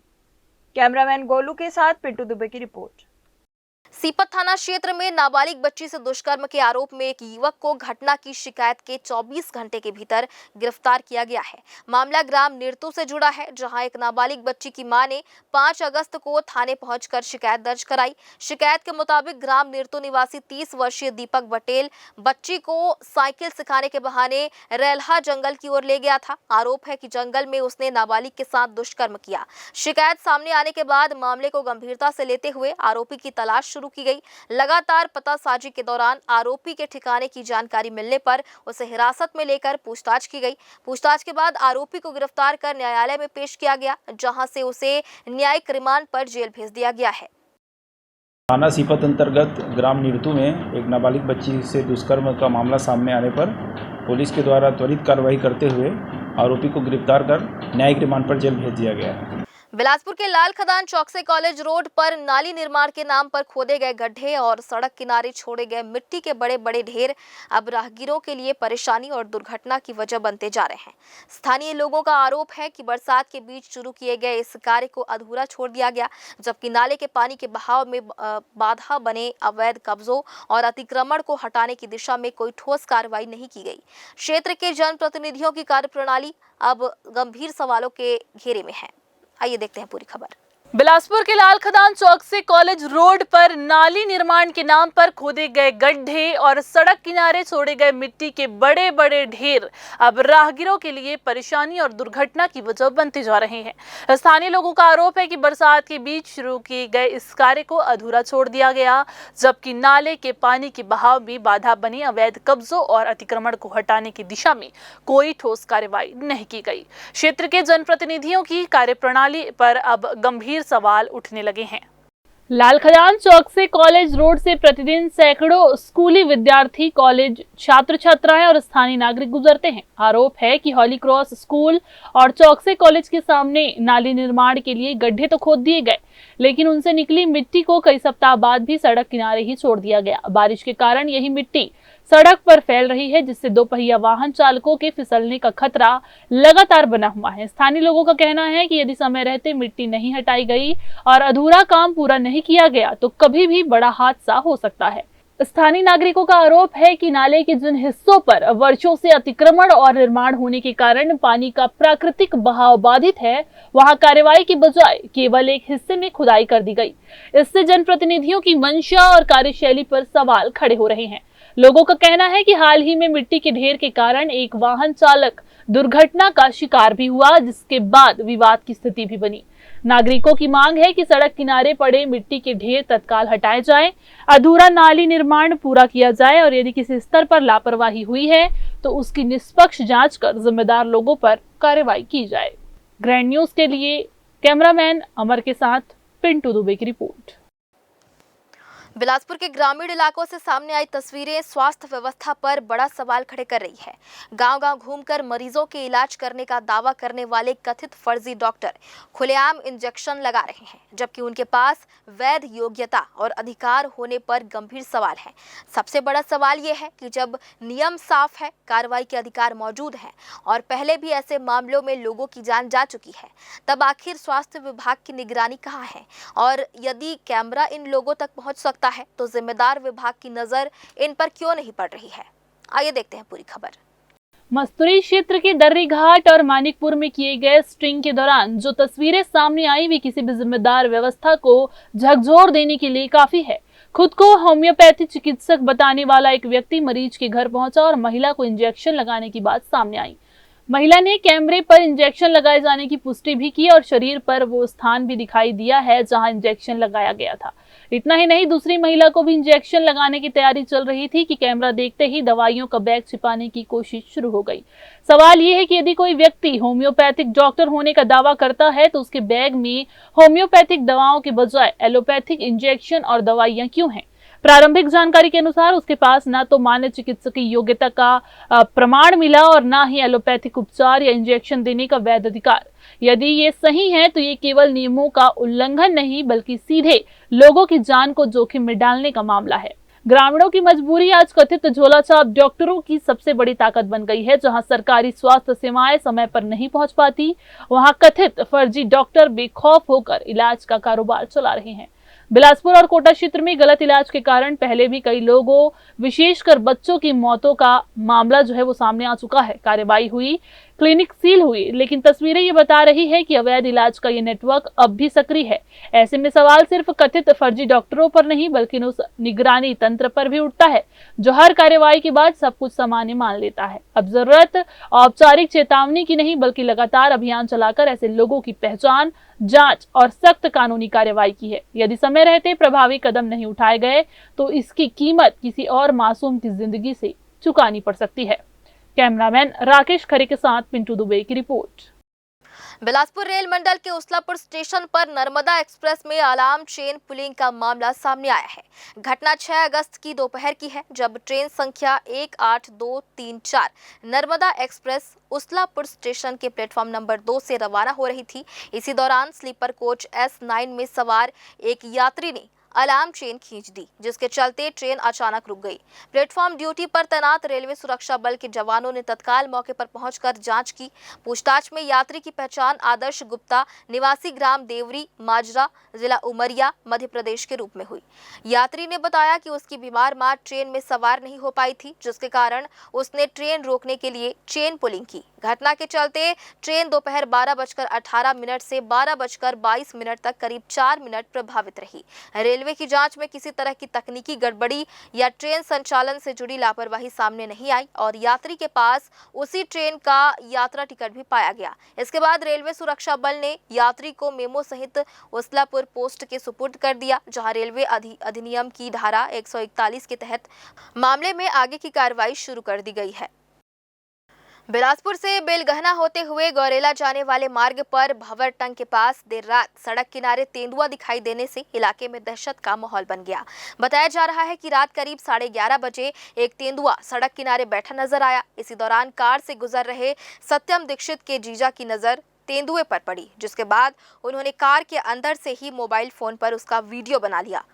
कैमरामैन गोलू के साथ पिंटू दुबे की रिपोर्ट। सीपत थाना क्षेत्र में नाबालिग बच्ची से दुष्कर्म के आरोप में एक युवक को घटना की शिकायत के 24 घंटे के भीतर गिरफ्तार किया गया है। मामला ग्राम निरतू से जुड़ा है, जहां एक नाबालिग बच्ची की मां ने 5 अगस्त को थाने पहुंचकर शिकायत दर्ज कराई। शिकायत के मुताबिक ग्राम निरतू निवासी 30 वर्षीय दीपक पटेल बच्ची को साइकिल सिखाने के बहाने रेलहा जंगल की ओर ले गया था। आरोप है कि जंगल में उसने नाबालिग के साथ दुष्कर्म किया। शिकायत सामने आने के बाद मामले को गंभीरता से लेते हुए आरोपी की तलाश शुरू की गई। लगातार पतासाजी के दौरान आरोपी के ठिकाने की जानकारी मिलने पर उसे हिरासत में लेकर पूछताछ की गई। पूछताछ के बाद आरोपी को गिरफ्तार कर न्यायालय में पेश किया गया, जहां से उसे न्यायिक रिमांड पर जेल भेज दिया गया है। थाना सीपत अंतर्गत ग्राम निरतू में एक नाबालिग बच्ची से दुष्कर्म का मामला सामने आने पर पुलिस के द्वारा त्वरित कार्रवाई करते हुए आरोपी को गिरफ्तार कर न्यायिक रिमांड पर जेल भेज दिया गया है। बिलासपुर के लाल खदान चौक से कॉलेज रोड पर नाली निर्माण के नाम पर खोदे गए गड्ढे और सड़क किनारे छोड़े गए मिट्टी के बड़े बड़े ढेर अब राहगीरों के लिए परेशानी और दुर्घटना की वजह बनते जा रहे हैं। स्थानीय लोगों का आरोप है कि बरसात के बीच शुरू किए गए इस कार्य को अधूरा छोड़ दिया गया, जबकि नाले के पानी के बहाव में बाधा बने अवैध कब्जों और अतिक्रमण को हटाने की दिशा में कोई ठोस कार्रवाई नहीं की गई। क्षेत्र के जनप्रतिनिधियों की कार्यप्रणाली अब गंभीर सवालों के घेरे में है। आइए देखते हैं पूरी खबर। बिलासपुर के लाल खदान चौक से कॉलेज रोड पर नाली निर्माण के नाम पर खोदे गए गड्ढे और सड़क किनारे छोड़े गए मिट्टी के बड़े बड़े ढेर अब राहगीरों के लिए परेशानी और दुर्घटना की वजह बनते जा रहे हैं। स्थानीय लोगों का आरोप है कि बरसात के बीच शुरू किए गए इस कार्य को अधूरा छोड़ दिया गया, जबकि नाले के पानी के बहाव में बाधा बनी अवैध कब्जों और अतिक्रमण को हटाने की दिशा में कोई ठोस कार्रवाई नहीं की गई। क्षेत्र के जनप्रतिनिधियों की कार्यप्रणाली पर अब गंभीर सवाल उठने लगे हैं। लाल खदान चौक से कॉलेज रोड से प्रतिदिन सैकड़ों स्कूली विद्यार्थी, कॉलेज छात्र छात्राएं और स्थानीय नागरिक गुजरते हैं। आरोप है कि हॉली क्रॉस स्कूल और चौक से कॉलेज के सामने नाली निर्माण के लिए गड्ढे तो खोद दिए गए, लेकिन उनसे निकली मिट्टी को कई सप्ताह बाद भी सड़क किनारे ही छोड़ दिया गया। बारिश के कारण यही मिट्टी सड़क पर फैल रही है, जिससे 2 पहिया वाहन चालकों के फिसलने का खतरा लगातार बना हुआ है। स्थानीय लोगों का कहना है कि यदि समय रहते मिट्टी नहीं हटाई गई और अधूरा काम पूरा नहीं किया गया तो कभी भी बड़ा हादसा हो सकता है। स्थानीय नागरिकों का आरोप है कि नाले के जिन हिस्सों पर वर्षों से अतिक्रमण और निर्माण होने के कारण पानी का प्राकृतिक बहाव बाधित है, वहां कार्रवाई की बजाय केवल एक हिस्से में खुदाई कर दी गई। इससे जनप्रतिनिधियों की मंशा और कार्यशैली पर सवाल खड़े हो रहे हैं। लोगों का कहना है कि हाल ही में मिट्टी के ढेर के कारण एक वाहन चालक दुर्घटना का शिकार भी हुआ, जिसके बाद विवाद की स्थिति भी बनी। नागरिकों की मांग है कि सड़क किनारे पड़े मिट्टी के ढेर तत्काल हटाए जाएं, अधूरा नाली निर्माण पूरा किया जाए और यदि किसी स्तर पर लापरवाही हुई है तो उसकी निष्पक्ष जांच कर जिम्मेदार लोगों पर कार्रवाई की जाए। ग्रैंड न्यूज के लिए कैमरामैन अमर के साथ पिंटू दुबे की रिपोर्ट। बिलासपुर के ग्रामीण इलाकों से सामने आई तस्वीरें स्वास्थ्य व्यवस्था पर बड़ा सवाल खड़े कर रही है। गांव-गांव घूमकर मरीजों के इलाज करने का दावा करने वाले कथित फर्जी डॉक्टर खुलेआम इंजेक्शन लगा रहे हैं, जबकि उनके पास वैध योग्यता और अधिकार होने पर गंभीर सवाल है। सबसे बड़ा सवाल यह है कि जब नियम साफ है, कार्रवाई के अधिकार मौजूद हैं और पहले भी ऐसे मामलों में लोगों की जान जा चुकी है, तब आखिर स्वास्थ्य विभाग की निगरानी कहाँ है? और यदि कैमरा इन लोगों तक पहुंच सकता है तो जिम्मेदार विभाग की नजर इन पर क्यों नहीं पड़ रही है? आइए देखते हैं पूरी खबर। मस्तूरी क्षेत्र के दर्री घाट और मानिकपुर में किए गए स्ट्रिंग के दौरान जो तस्वीरें सामने आई वे किसी भी जिम्मेदार व्यवस्था को झकझोर देने के लिए काफी है। खुद को होम्योपैथी चिकित्सक बताने वाला एक व्यक्ति मरीज के घर पहुंचा और महिला को इंजेक्शन लगाने की बात सामने आई। महिला ने कैमरे पर इंजेक्शन लगाए जाने की पुष्टि भी की और शरीर पर वो स्थान भी दिखाई दिया है जहां इंजेक्शन लगाया गया था। इतना ही नहीं, दूसरी महिला को भी इंजेक्शन लगाने की तैयारी चल रही थी कि कैमरा देखते ही दवाइयों का बैग छिपाने की कोशिश शुरू हो गई। सवाल ये है कि यदि कोई व्यक्ति होम्योपैथिक डॉक्टर होने का दावा करता है तो उसके बैग में होम्योपैथिक दवाओं के बजाय एलोपैथिक इंजेक्शन और दवाइयां क्यों हैं? प्रारंभिक जानकारी के अनुसार उसके पास न तो मान्य चिकित्सकीय योग्यता का प्रमाण मिला और न ही एलोपैथिक उपचार या इंजेक्शन देने का वैध अधिकार। यदि ये सही है तो ये केवल नियमों का उल्लंघन नहीं बल्कि सीधे लोगों की जान को जोखिम में डालने का मामला है। ग्रामीणों की मजबूरी आज कथित झोलाछाप डॉक्टरों की सबसे बड़ी ताकत बन गई है। जहां सरकारी स्वास्थ्य सेवाएं समय पर नहीं पहुंच पाती, वहां कथित फर्जी डॉक्टर बेखौफ होकर इलाज का कारोबार चला रहे हैं। बिलासपुर और कोटा क्षेत्र में गलत इलाज के कारण पहले भी कई लोगों, विशेषकर बच्चों की मौतों का मामला जो है वो सामने आ चुका है। कार्रवाई हुई, क्लिनिक सील हुई, लेकिन तस्वीरें ये बता रही है कि अवैध इलाज का ये नेटवर्क अब भी सक्रिय है। ऐसे में सवाल सिर्फ कथित फर्जी डॉक्टरों पर नहीं बल्कि उस निगरानी तंत्र पर भी उठता है जो हर कार्रवाई के बाद सब कुछ सामान्य मान लेता है। अब जरूरत औपचारिक चेतावनी की नहीं बल्कि लगातार अभियान चलाकर ऐसे लोगों की पहचान, जांच और सख्त कानूनी कार्रवाई की है। यदि समय रहते प्रभावी कदम नहीं उठाए गए तो इसकी कीमत किसी और मासूम की जिंदगी से चुकानी पड़ सकती है। कैमरामैन राकेश खरे के साथ पिंटू दुबे की रिपोर्ट। बिलासपुर रेल मंडल के उसलापुर स्टेशन पर नर्मदा एक्सप्रेस में अलार्म चेन पुलिंग का मामला सामने आया है। घटना 6 अगस्त की दोपहर की है जब ट्रेन संख्या 18234 नर्मदा एक्सप्रेस उसलापुर स्टेशन के प्लेटफॉर्म नंबर 2 से रवाना हो रही थी। इसी दौरान स्लीपर कोच S9 में सवार एक यात्री ने अलार्म चेन खींच दी, जिसके चलते ट्रेन अचानक रुक गई। प्लेटफॉर्म ड्यूटी पर तैनात रेलवे सुरक्षा बल के जवानों ने तत्काल मौके पर पहुंचकर जांच की। पूछताछ में यात्री की पहचान आदर्श गुप्ता, निवासी ग्राम देवरी, माजरा, जिला उमरिया, मध्य प्रदेश के रूप में हुई। यात्री ने बताया कि उसकी बीमार मां ट्रेन में सवार नहीं हो पाई थी, जिसके कारण उसने ट्रेन रोकने के लिए चेन पुलिंग की। घटना के चलते ट्रेन दोपहर 12:18 से 12:22 तक करीब 4 मिनट प्रभावित रही। रेलवे की जांच में किसी तरह की तकनीकी गड़बड़ी या ट्रेन संचालन से जुड़ी लापरवाही सामने नहीं आई और यात्री के पास उसी ट्रेन का यात्रा टिकट भी पाया गया। इसके बाद रेलवे सुरक्षा बल ने यात्री को मेमो सहित उसलापुर पोस्ट के सुपुर्द कर दिया, जहां रेलवे अधिनियम की धारा 141 के तहत मामले में आगे की कार्रवाई शुरू कर दी गई है। बिलासपुर से बेलगहना होते हुए गौरेला जाने वाले मार्ग पर भंवरटंग के पास देर रात सड़क किनारे तेंदुआ दिखाई देने से इलाके में दहशत का माहौल बन गया। बताया जा रहा है कि रात करीब 11:30 बजे एक तेंदुआ सड़क किनारे बैठा नजर आया। इसी दौरान कार से गुजर रहे सत्यम दीक्षित के जीजा की नजर तेंदुए पर पड़ी, जिसके बाद उन्होंने कार के अंदर से ही मोबाइल फोन पर उसका वीडियो बना लिया।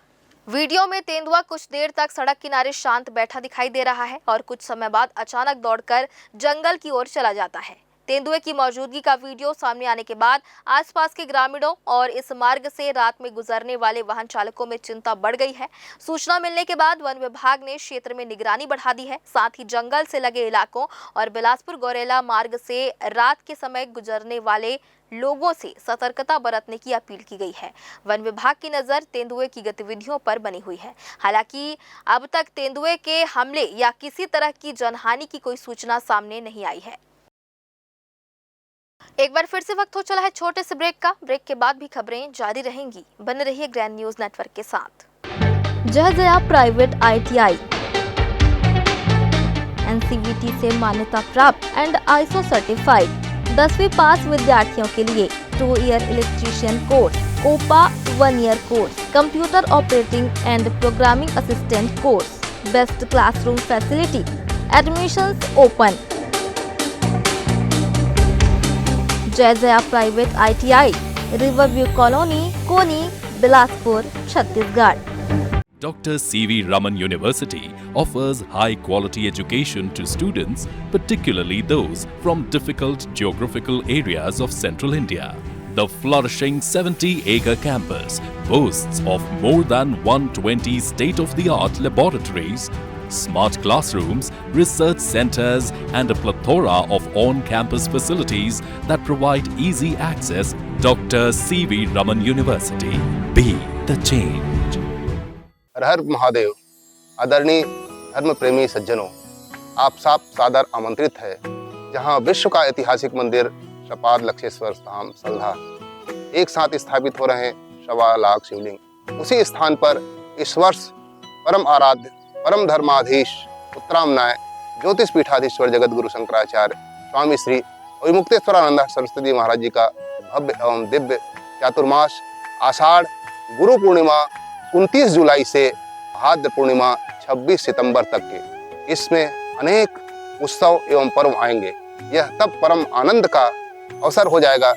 वीडियो में तेंदुआ कुछ देर तक सड़क किनारे शांत बैठा दिखाई दे रहा है और कुछ समय बाद अचानक दौड़कर जंगल की ओर चला जाता है। तेंदुए की मौजूदगी का वीडियो सामने आने के बाद आसपास के ग्रामीणों और इस मार्ग से रात में गुजरने वाले वाहन चालकों में चिंता बढ़ गई है। सूचना मिलने के बाद वन विभाग ने क्षेत्र में निगरानी बढ़ा दी है। साथ ही जंगल से लगे इलाकों और बिलासपुर गौरेला मार्ग से रात के समय गुजरने वाले लोगों से सतर्कता बरतने की अपील की गई है। वन विभाग की नजर तेंदुए की गतिविधियों पर बनी हुई है। हालांकि अब तक तेंदुए के हमले या किसी तरह की जनहानि की कोई सूचना सामने नहीं आई है। एक बार फिर से वक्त हो चला है छोटे से ब्रेक का। ब्रेक के बाद भी खबरें जारी रहेंगी। बने रहिए ग्रैंड न्यूज नेटवर्क के साथ। जय जया प्राइवेट ITI NCVT से मान्यता प्राप्त एंड ISO सर्टिफाइड 10वीं पास विद्यार्थियों के लिए 2 year electrician course, COPA 1 year course, computer operating and programming assistant course, best classroom facility, admissions open. Jai Jaya private ITI, riverview colony, Koni, Bilaspur, Chhattisgarh. Dr. C.V. Raman University offers high-quality education to students, particularly those from difficult geographical areas of Central India. The flourishing 70-acre campus boasts of more than 120 state-of-the-art laboratories, smart classrooms, research centers, and a plethora of on-campus facilities that provide easy access. Dr. C.V. Raman University. Be the change. हर हर महादेव। आदरणीय धर्म प्रेमी सज्जनों, आप सादर आमंत्रित है जहां विश्व का ऐतिहासिक मंदिर श्रीपाद लक्षेश्वर धाम सलधा एक साथ स्थापित हो रहे हैं 1.25 लाख शिवलिंग। उसी स्थान पर इस वर्ष परम आराध्य परम धर्माधीश उत्तरामनाय ज्योतिष पीठाधीश्वर जगत गुरु शंकराचार्य स्वामी श्री अविमुक्तेश्वरानंद सरस्वती जी महाराज जी का भव्य एवं दिव्य चातुर्मास आषाढ़ गुरु पूर्णिमा 29 जुलाई से भाद्र पूर्णिमा 26 सितंबर तक के इसमें अनेक उत्सव एवं पर्व आएंगे। यह तब परम आनंद का अवसर हो जाएगा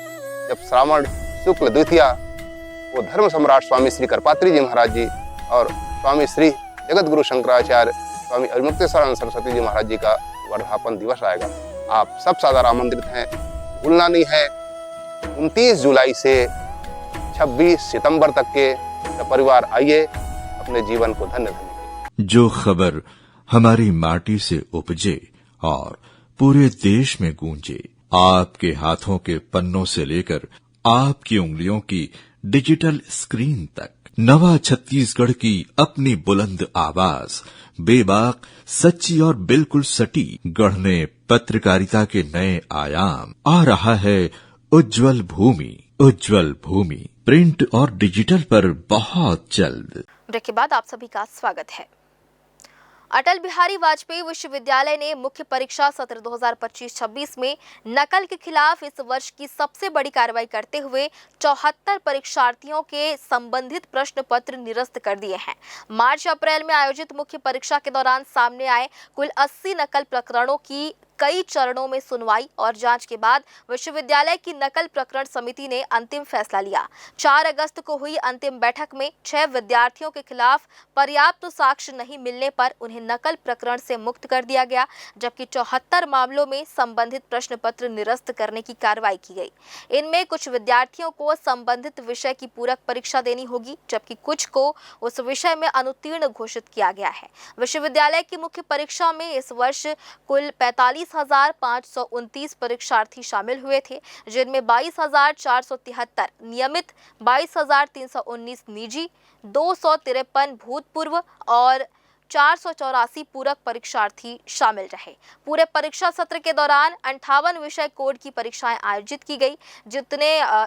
जब श्रावण शुक्ल द्वितीया वो धर्म सम्राट स्वामी श्री करपात्री जी महाराज जी और स्वामी श्री जगत गुरु शंकराचार्य स्वामी अविमुक्तेश्वरानंद सरस्वती जी महाराज जी का वर्धापन दिवस आएगा। आप सब सादर आमंत्रित हैं, भूलना नहीं है। 29 जुलाई से 26 सितंबर तक के परिवार आइए, अपने जीवन को धन्य धन्य। जो खबर हमारी माटी से उपजे और पूरे देश में गूंजे, आपके हाथों के पन्नों से लेकर आपकी उंगलियों की डिजिटल स्क्रीन तक, नवा छत्तीसगढ़ की अपनी बुलंद आवाज, बेबाक, सच्ची और बिल्कुल सटीक, गढ़ने पत्रकारिता के नए आयाम। आ रहा है उज्जवल भूमि, उज्जवल भूमि प्रिंट और डिजिटल पर बहुत जल्द। ब्रेक के बाद आप सभी का स्वागत है। अटल बिहारी वाजपेयी विश्वविद्यालय ने मुख्य परीक्षा सत्र 2025-26 में नकल के खिलाफ इस वर्ष की सबसे बड़ी कार्रवाई करते हुए 74 परीक्षार्थियों के संबंधित प्रश्न पत्र निरस्त कर दिए हैं। मार्च अप्रैल में आयोजित मुख्य परीक्षा के दौरान सामने आए कुल 80 नकल प्रकरणों की कई चरणों में सुनवाई और जांच के बाद विश्वविद्यालय की नकल प्रकरण समिति ने अंतिम फैसला लिया। 4 अगस्त को हुई अंतिम बैठक में 6 विद्यार्थियों के खिलाफ पर्याप्त साक्ष्य नहीं मिलने पर उन्हें नकल प्रकरण से मुक्त कर दिया गया, जबकि 74 मामलों में संबंधित प्रश्न पत्र निरस्त करने की कार्रवाई की गई। इनमें कुछ विद्यार्थियों को संबंधित विषय की पूरक परीक्षा देनी होगी, जबकि कुछ को उस विषय में अनुत्तीर्ण घोषित किया गया है। विश्वविद्यालय की मुख्य परीक्षा में इस वर्ष कुल 45,529 परीक्षार्थी शामिल हुए थे, जिनमें 22,473 नियमित, 22,319 निजी, 253 भूतपूर्व और 484 पूरक परीक्षार्थी शामिल रहे। पूरे परीक्षा सत्र के दौरान 58 विषय कोड की परीक्षाएं आयोजित की गई।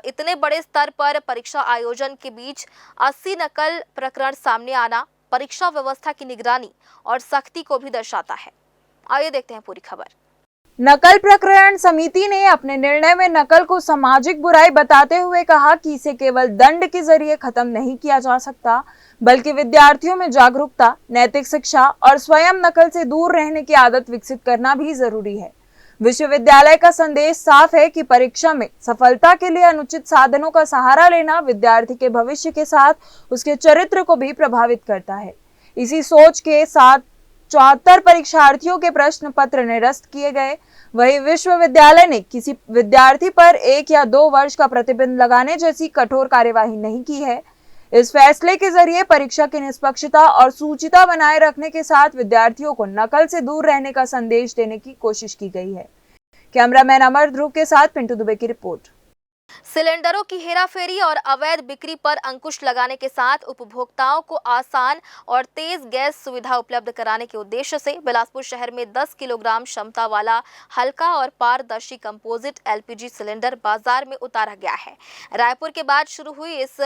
इतने बड़े स्तर पर परीक्षा आयोजन के बीच 80 नकल प्रकरण सामने आना परीक्षा व्यवस्था की निगरानी और सख्ती को भी दर्शाता है। आइए देखते हैं पूरी खबर। नकल प्रकरण समिति ने अपने निर्णय में नकल को सामाजिक बुराई बताते हुए कहा कि इसे केवल दंड के जरिए खत्म नहीं किया जा सकता, बल्कि विद्यार्थियों में जागरूकता, नैतिक शिक्षा और स्वयं नकल से दूर रहने की आदत विकसित करना भी जरूरी है। विश्वविद्यालय का संदेश साफ है कि परीक्षा में सफलता के लिए अनुचित साधनों का सहारा लेना विद्यार्थी के भविष्य के साथ उसके चरित्र को भी प्रभावित करता है। इसी सोच के साथ 74 परीक्षार्थियों के प्रश्न पत्र निरस्त किए गए। वहीं विश्वविद्यालय ने किसी विद्यार्थी पर 1 या 2 वर्ष का प्रतिबंध लगाने जैसी कठोर कार्यवाही नहीं की है। इस फैसले के जरिए परीक्षा की निष्पक्षता और सूचिता बनाए रखने के साथ विद्यार्थियों को नकल से दूर रहने का संदेश देने की कोशिश की गई है। कैमरामैन अमर ध्रुव के साथ पिंटू दुबे की रिपोर्ट। सिलेंडरों की हेराफेरी और अवैध बिक्री पर अंकुश लगाने के साथ उपभोक्ताओं को आसान और तेज गैस सुविधा उपलब्ध कराने के उद्देश्य से बिलासपुर शहर में 10 किलोग्राम क्षमता वाला हल्का और पारदर्शी कंपोजिट एलपीजी सिलेंडर बाजार में उतारा गया है। रायपुर के बाद शुरू हुई इस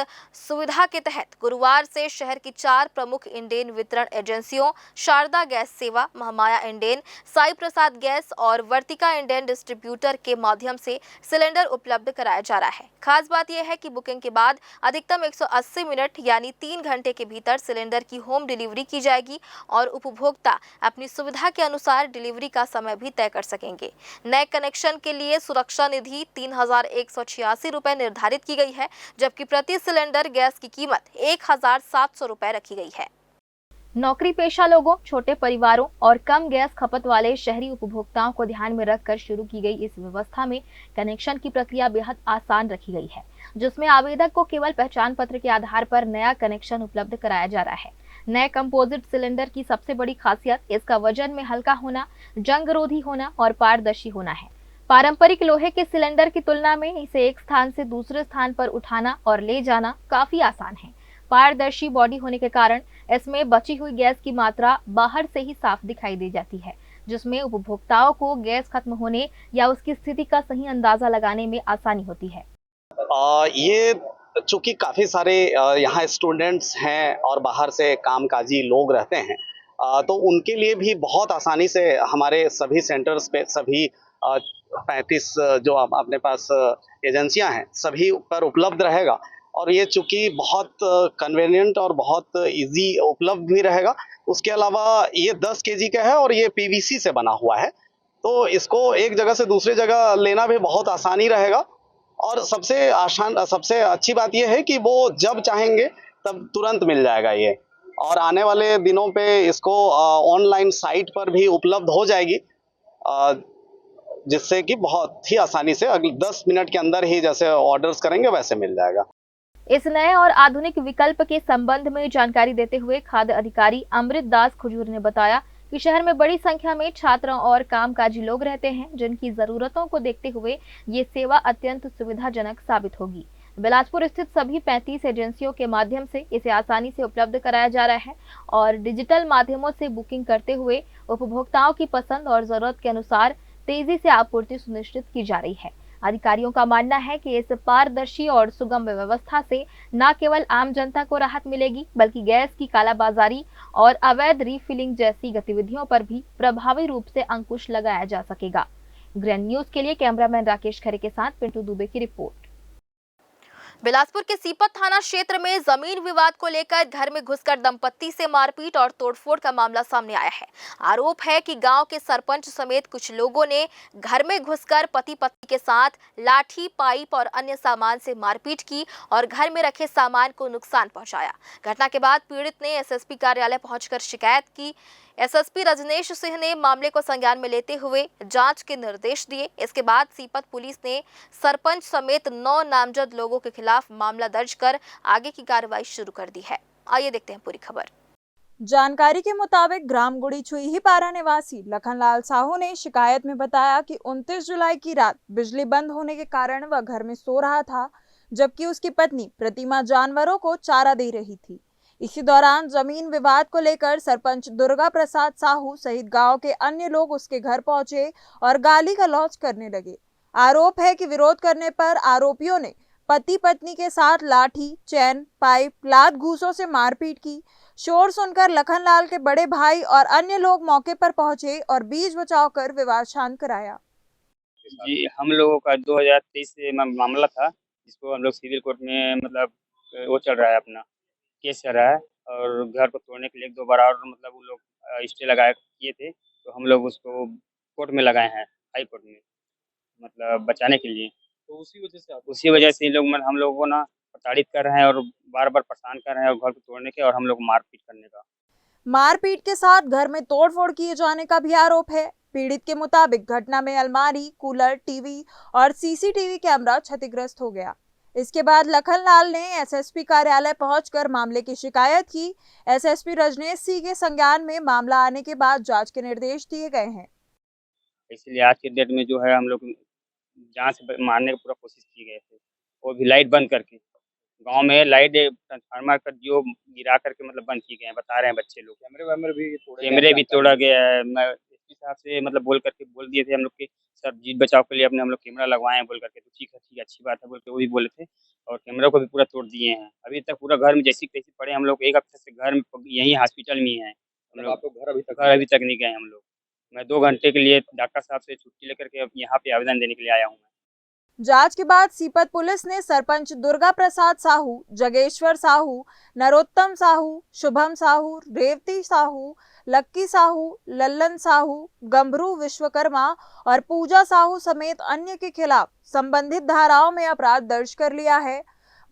सुविधा के तहत गुरुवार से शहर की 4 प्रमुख इंडेन वितरण एजेंसियों शारदा गैस सेवा, महामाया इंडेन, साई प्रसाद गैस और वर्तिका इंडेन डिस्ट्रीब्यूटर के माध्यम से सिलेंडर उपलब्ध कराया जा रहा है। खास बात यह है कि बुकिंग के बाद अधिकतम 180 मिनट यानी 3 घंटे के भीतर सिलेंडर की होम डिलीवरी की जाएगी और उपभोक्ता अपनी सुविधा के अनुसार डिलीवरी का समय भी तय कर सकेंगे। नए कनेक्शन के लिए सुरक्षा निधि 3,186 रुपए निर्धारित की गई है, जबकि प्रति सिलेंडर गैस की कीमत 1,700 रुपए रखी गई है। नौकरी पेशा लोगों, छोटे परिवारों और कम गैस खपत वाले शहरी उपभोक्ताओं को ध्यान में रखकर शुरू की गई इस व्यवस्था में कनेक्शन की प्रक्रिया बेहद आसान रखी गई है, जिसमें आवेदक को केवल पहचान पत्र के आधार पर नया कनेक्शन उपलब्ध कराया जा रहा है। नए कंपोजिट सिलेंडर की सबसे बड़ी खासियत इसका वजन में हल्का होना, जंगरोधी होना और पारदर्शी होना है। पारंपरिक लोहे के सिलेंडर की तुलना में इसे एक स्थान से दूसरे स्थान पर उठाना और ले जाना काफी आसान है। पारदर्शी बॉडी होने के कारण इसमें बची हुई गैस की मात्रा बाहर से ही साफ दिखाई दे जाती है, जिसमें उपभोक्ताओं को गैस खत्म होने या उसकी स्थिति का सही अंदाजा लगाने में आसानी होती है। ये चूंकि काफ़ी सारे यहाँ स्टूडेंट्स हैं और बाहर से कामकाजी लोग रहते हैं, तो उनके लिए भी बहुत आसानी से हमारे सभी सेंटर्स पे सभी 35 जो अपने पास एजेंसियां हैं सभी पर उपलब्ध रहेगा। और ये चूंकि बहुत कन्वीनियंट और बहुत इजी उपलब्ध भी रहेगा। उसके अलावा ये 10 केजी का है और ये पीवीसी से बना हुआ है, तो इसको एक जगह से दूसरी जगह लेना भी बहुत आसानी रहेगा। और सबसे अच्छी बात यह है कि वो जब चाहेंगे तब तुरंत मिल जाएगा ये। और आने वाले दिनों पे इसको ऑनलाइन साइट पर भी उपलब्ध हो जाएगी, जिससे कि बहुत ही आसानी से अगले 10 मिनट के अंदर ही जैसे ऑर्डर्स करेंगे वैसे मिल जाएगा। इस नए और आधुनिक विकल्प के संबंध में जानकारी देते हुए खाद्य अधिकारी अमृत दास खुजूर ने बताया कि शहर में बड़ी संख्या में छात्र और कामकाजी लोग रहते हैं, जिनकी जरूरतों को देखते हुए ये सेवा अत्यंत सुविधाजनक साबित होगी। बिलासपुर स्थित सभी 35 एजेंसियों के माध्यम से इसे आसानी से उपलब्ध कराया जा रहा है और डिजिटल माध्यमों से बुकिंग करते हुए उपभोक्ताओं की पसंद और जरूरत के अनुसार तेजी से आपूर्ति सुनिश्चित की जा रही है। अधिकारियों का मानना है कि इस पारदर्शी और सुगम व्यवस्था से न केवल आम जनता को राहत मिलेगी, बल्कि गैस की कालाबाजारी और अवैध रीफिलिंग जैसी गतिविधियों पर भी प्रभावी रूप से अंकुश लगाया जा सकेगा। ग्रैंड न्यूज के लिए कैमरामैन राकेश खरे के साथ पिंटू दुबे की रिपोर्ट। बिलासपुर के सीपत थाना क्षेत्र में जमीन विवाद को लेकर घर में घुसकर दंपत्ति से मारपीट और तोड़फोड़ का मामला सामने आया है। आरोप है कि गांव के सरपंच समेत कुछ लोगों ने घर में घुसकर पति पत्नी के साथ लाठी, पाइप और अन्य सामान से मारपीट की और घर में रखे सामान को नुकसान पहुंचाया। घटना के बाद पीड़ित ने एसएसपी कार्यालय पहुंचकर शिकायत की। एसएसपी रजनेश सिंह ने मामले को संज्ञान में लेते हुए जांच के निर्देश दिए। इसके बाद सीपत पुलिस ने सरपंच समेत 9 नामजद लोगों के खिलाफ मामला दर्ज कर आगे की कार्रवाई शुरू कर दी है। आइए देखते हैं पूरी खबर। जानकारी के मुताबिक ग्राम गुड़ी छुईहीपारा निवासी लखनलाल साहू ने शिकायत में बताया कि 29 जुलाई की रात बिजली बंद होने के कारण वह घर में सो रहा था, जबकि उसकी पत्नी प्रतिमा जानवरों को चारा दे रही थी। इसी दौरान जमीन विवाद को लेकर सरपंच दुर्गा प्रसाद साहू सहित गांव के अन्य लोग उसके घर पहुंचे और गाली गलौज करने लगे। आरोप है कि विरोध करने पर आरोपियों ने पति पत्नी के साथ लाठी, चैन, पाइप, लात घूसों से मारपीट की। शोर सुनकर लखनलाल के बड़े भाई और अन्य लोग मौके पर पहुंचे और बीच बचाव कर विवाद शांत कराया। जी, हम लोगों का 2023 से मामला था, जिसको हम लोग सिविल कोर्ट में मतलब वो चल रहा है, अपना केस चल रहा है। और घर को तोड़ने के लिए 1-2 बार और मतलब वो लोग स्टे लगाए किए थे, तो हम लोग उसको कोर्ट में लगाए हैं, हाई कोर्ट में, मतलब बचाने के लिए। तो उसी वजह से हम लोगों को ना प्रताड़ित कर रहे हैं और बार बार परेशान कर रहे हैं और घर को तोड़ने के और हम लोग मारपीट करने का। मारपीट के साथ घर में तोड़फोड़ किए जाने का भी आरोप है। पीड़ित के मुताबिक घटना में अलमारी, कूलर, टीवी और सीसीटीवी कैमरा क्षतिग्रस्त हो गया। इसके बाद लखनलाल ने एसएसपी कार्यालय पहुंचकर मामले की शिकायत की। एसएसपी रजनेश सिंह के संज्ञान में मामला आने के बाद जांच के निर्देश दिए गए हैं। इसलिए आज के डेट में जो है हम लोग जांच मारने की पूरा कोशिश की गए थे, वो भी लाइट बंद करके। गांव में लाइट ट्रांसफार्मर का जो गिरा करके मतलब बंद किए गए हैं, बता रहे हैं बच्चे लोग। कैमरे भी तोड़ा गया है। मैं एसपी साहब से मतलब बोल दिए थे हम लोग के सर जीत बचाव के लिए अपने हम लोग कैमरा लगवाए हैं बोल करके। तो ठीक है, अच्छी बात है बोल के वो भी बोले थे और कैमरा को भी पूरा तोड़ दिए हैं। अभी तक पूरा घर में जैसी तैसी पड़े हम लोग। 1 हफ्ते से घर में यहीं हॉस्पिटल में ही है हम लोग। घर अभी तक नहीं गए हम लोग। मैं 2 घंटे के लिए डॉक्टर साहब से छुट्टी लेकर के अब यहाँ पे आवेदन देने के लिए आया हूँ। जांच के बाद सीपत पुलिस ने सरपंच दुर्गा प्रसाद साहू, जगेश्वर साहू, नरोत्तम साहू, शुभम साहू, रेवती साहू, लक्की साहू, लल्लन साहू, गंभरू विश्वकर्मा और पूजा साहू समेत अन्य के खिलाफ संबंधित धाराओं में अपराध दर्ज कर लिया है।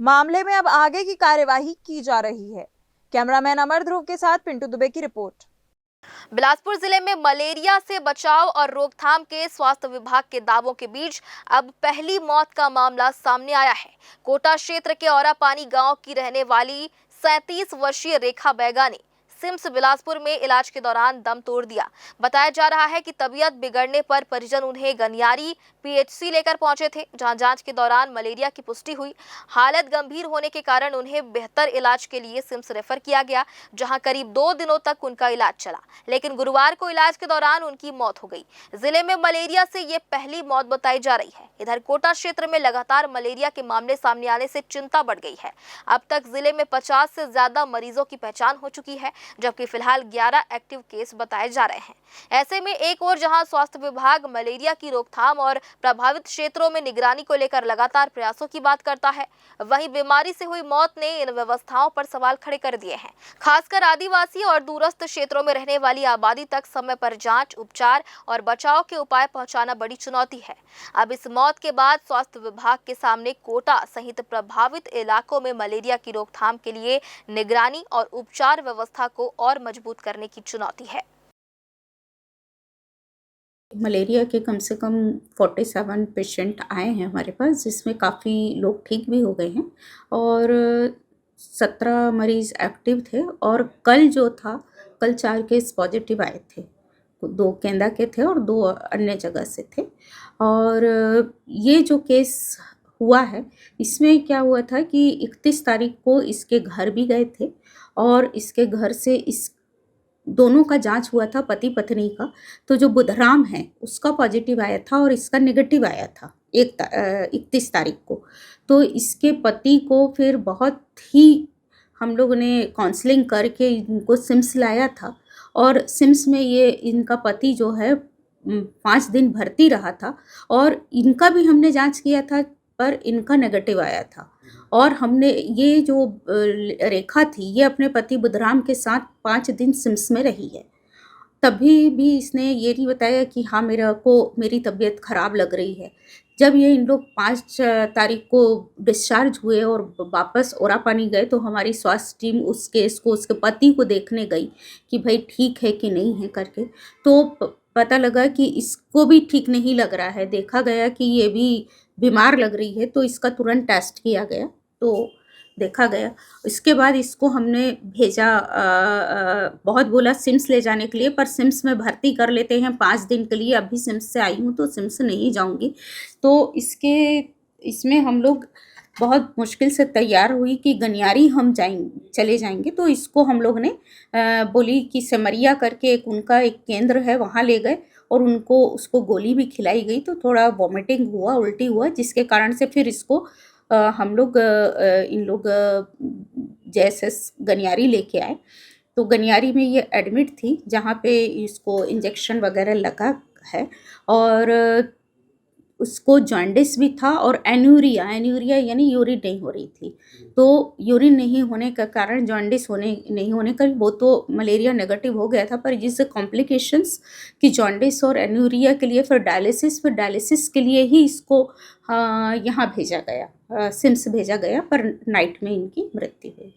मामले में अब आगे की कार्यवाही की जा रही है। कैमरामैन अमर ध्रुव के साथ पिंटू दुबे की रिपोर्ट। बिलासपुर जिले में मलेरिया से बचाव और रोकथाम के स्वास्थ्य विभाग के दावों के बीच अब पहली मौत का मामला सामने आया है। कोटा क्षेत्र के औरापानी गांव की रहने वाली 37 वर्षीय रेखा बैगा ने सिम्स बिलासपुर में इलाज के दौरान दम तोड़ दिया। बताया जा रहा है कि तबीयत बिगड़ने पर परिजन उन्हें गनियारी पीएचसी लेकर पहुंचे थे, जहां जांच के दौरान मलेरिया की पुष्टि हुई। हालत गंभीर होने के कारण उन्हें बेहतर इलाज के लिए सिम्स रेफर किया गया, जहां करीब 2 दिनों तक उनका इलाज चला, लेकिन गुरुवार को इलाज के दौरान उनकी मौत हो गई। जिले में मलेरिया से ये पहली मौत बताई जा रही है। इधर कोटा क्षेत्र में लगातार मलेरिया के मामले सामने आने से चिंता बढ़ गई है। अब तक जिले में 50 से ज्यादा मरीजों की पहचान हो चुकी है, जबकि फिलहाल 11 एक्टिव केस बताए जा रहे हैं। ऐसे में एक ओर जहां स्वास्थ्य विभाग मलेरिया की रोकथाम और प्रभावित क्षेत्रों में निगरानी को लेकर लगातार प्रयासों की बात करता है, वहीं बीमारी से हुई मौत ने इन व्यवस्थाओं पर सवाल खड़े कर दिए हैं। खासकर आदिवासी और दूरस्थ क्षेत्रों में रहने वाली आबादी तक समय पर जांच, उपचार और बचाव के उपाय पहुंचाना बड़ी चुनौती है। अब इस मौत के बाद स्वास्थ्य विभाग के सामने कोटा सहित प्रभावित इलाकों में मलेरिया की रोकथाम के लिए निगरानी और उपचार व्यवस्था को और मजबूत करने की चुनौती है। मलेरिया के कम से कम 47 पेशेंट आए हैं हमारे पास, जिसमें काफ़ी लोग ठीक भी हो गए हैं और 17 मरीज़ एक्टिव थे। और कल जो था, कल 4 केस पॉजिटिव आए थे, 2 केंदा के थे और 2 अन्य जगह से थे। और ये जो केस हुआ है, इसमें क्या हुआ था कि 31 तारीख को इसके घर भी गए थे और इसके घर से इस दोनों का जांच हुआ था, पति पत्नी का। तो जो बुधराम है उसका पॉजिटिव आया था और इसका नेगेटिव आया था 31 तारीख को। तो इसके पति को फिर बहुत ही हम लोगों ने काउंसलिंग करके इनको सिम्स लाया था और सिम्स में ये इनका पति जो है 5 दिन भर्ती रहा था और इनका भी हमने जांच किया था, पर इनका नेगेटिव आया था। और हमने ये जो रेखा थी, ये अपने पति बुधराम के साथ 5 दिन सिम्स में रही है। तभी भी इसने ये नहीं बताया कि हाँ मेरी तबीयत ख़राब लग रही है। जब ये इन लोग 5 तारीख को डिस्चार्ज हुए और वापस ओरापानी गए, तो हमारी स्वास्थ्य टीम उस केस को उसके पति को देखने गई कि भाई ठीक है कि नहीं है करके। तो पता लगा कि इसको भी ठीक नहीं लग रहा है। देखा गया कि ये भी बीमार लग रही है, तो इसका तुरंत टेस्ट किया गया, तो देखा गया। इसके बाद इसको हमने भेजा, बहुत बोला सिम्स ले जाने के लिए, पर सिम्स में भर्ती कर लेते हैं 5 दिन के लिए। अभी सिम्स से आई हूँ तो सिम्स नहीं जाऊँगी। तो इसमें हम लोग बहुत मुश्किल से तैयार हुई कि गनियारी हम चले जाएंगे। तो इसको हम लोग ने बोली कि सेमरिया करके उनका एक केंद्र है, वहाँ ले गए और उसको गोली भी खिलाई गई। तो थोड़ा वॉमिटिंग हुआ, उल्टी हुआ, जिसके कारण से फिर इसको हम लोग इन लोग JSS गनियारी लेके आए। तो गनियारी में ये एडमिट थी, जहाँ पे इसको इंजेक्शन वगैरह लगा है और उसको जॉन्डिस भी था और एन्यूरिया यानी यूरिन नहीं हो रही थी। तो यूरिन नहीं होने का कारण, जॉन्डिस नहीं होने का, वो तो मलेरिया नेगेटिव हो गया था, पर जिससे कॉम्प्लिकेशंस की जॉन्डिस और एन्यूरिया के लिए फिर डायलिसिस के लिए ही इसको यहाँ भेजा गया, सिम्स भेजा गया, पर नाइट में इनकी मृत्यु हुई।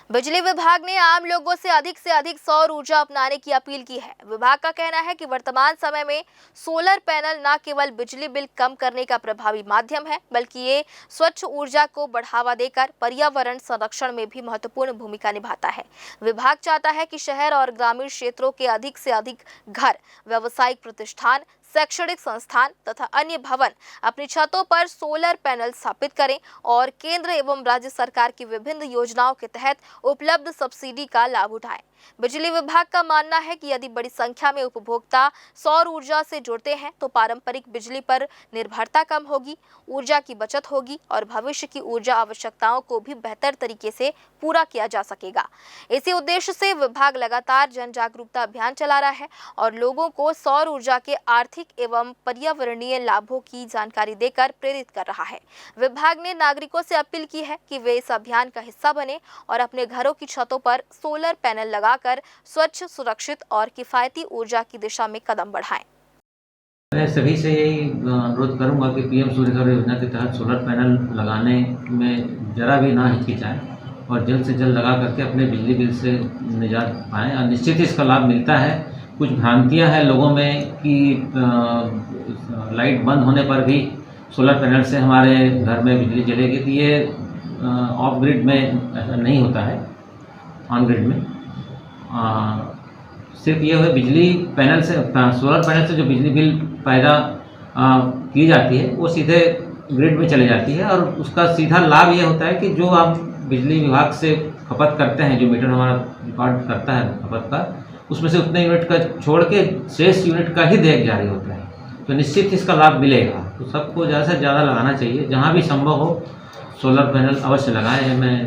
बिजली विभाग ने आम लोगों से अधिक सौर ऊर्जा अपनाने की अपील की है। विभाग का कहना है कि वर्तमान समय में सोलर पैनल न केवल बिजली बिल कम करने का प्रभावी माध्यम है, बल्कि ये स्वच्छ ऊर्जा को बढ़ावा देकर पर्यावरण संरक्षण में भी महत्वपूर्ण भूमिका निभाता है। विभाग चाहता है कि शहर और ग्रामीण क्षेत्रों के अधिक से अधिक घर, व्यावसायिक प्रतिष्ठान, शैक्षणिक संस्थान तथा अन्य भवन अपनी छतों पर सोलर पैनल स्थापित करें और केंद्र एवं राज्य सरकार की विभिन्न योजनाओं के तहत उपलब्ध सब्सिडी का लाभ उठाएं। बिजली विभाग का मानना है कि यदि बड़ी संख्या में उपभोक्ता सौर ऊर्जा से जुड़ते हैं तो पारंपरिक बिजली पर निर्भरता कम होगी, ऊर्जा की बचत होगी और भविष्य की ऊर्जा आवश्यकताओं को भी बेहतर तरीके से पूरा किया जा सकेगा। इसी उद्देश्य से विभाग लगातार जन जागरूकता अभियान चला रहा है और लोगों को सौर ऊर्जा के आर्थिक एवं पर्यावरणीय लाभों की जानकारी देकर प्रेरित कर रहा है। विभाग ने नागरिकों से अपील की है कि वे इस अभियान का हिस्सा बने और अपने घरों की छतों पर सोलर पैनल लगाकर स्वच्छ, सुरक्षित और किफायती ऊर्जा की दिशा में कदम बढ़ाएं। मैं सभी से यही अनुरोध करूंगा कि PM सूर्यघर योजना के तहत सोलर पैनल लगाने में जरा भी ना हिचकिचाएं और जल्द से जल्द लगा करके अपने बिजली बिल से निजात पाएं। और निश्चित ही इसका लाभ मिलता है। कुछ भ्रांतियां हैं लोगों में कि लाइट बंद होने पर भी सोलर पैनल से हमारे घर में बिजली जलेगी, तो ये ऑफ ग्रिड में ऐसा नहीं होता है, ऑन ग्रिड में। सिर्फ ये है बिजली पैनल से, सोलर पैनल से जो बिजली बिल पैदा की जाती है वो सीधे ग्रिड में चले जाती है, और उसका सीधा लाभ ये होता है कि जो आप बिजली विभाग से खपत करते हैं, जो मीटर हमारा रिकॉर्ड करता है खपत का, उसमें से उतने यूनिट का छोड़ के शेष यूनिट का ही देयक जारी होता है, तो निश्चित इसका लाभ मिलेगा। तो सबको ज़्यादा से ज़्यादा लगाना चाहिए, जहाँ भी संभव हो सोलर पैनल अवश्य लगाएं। मैं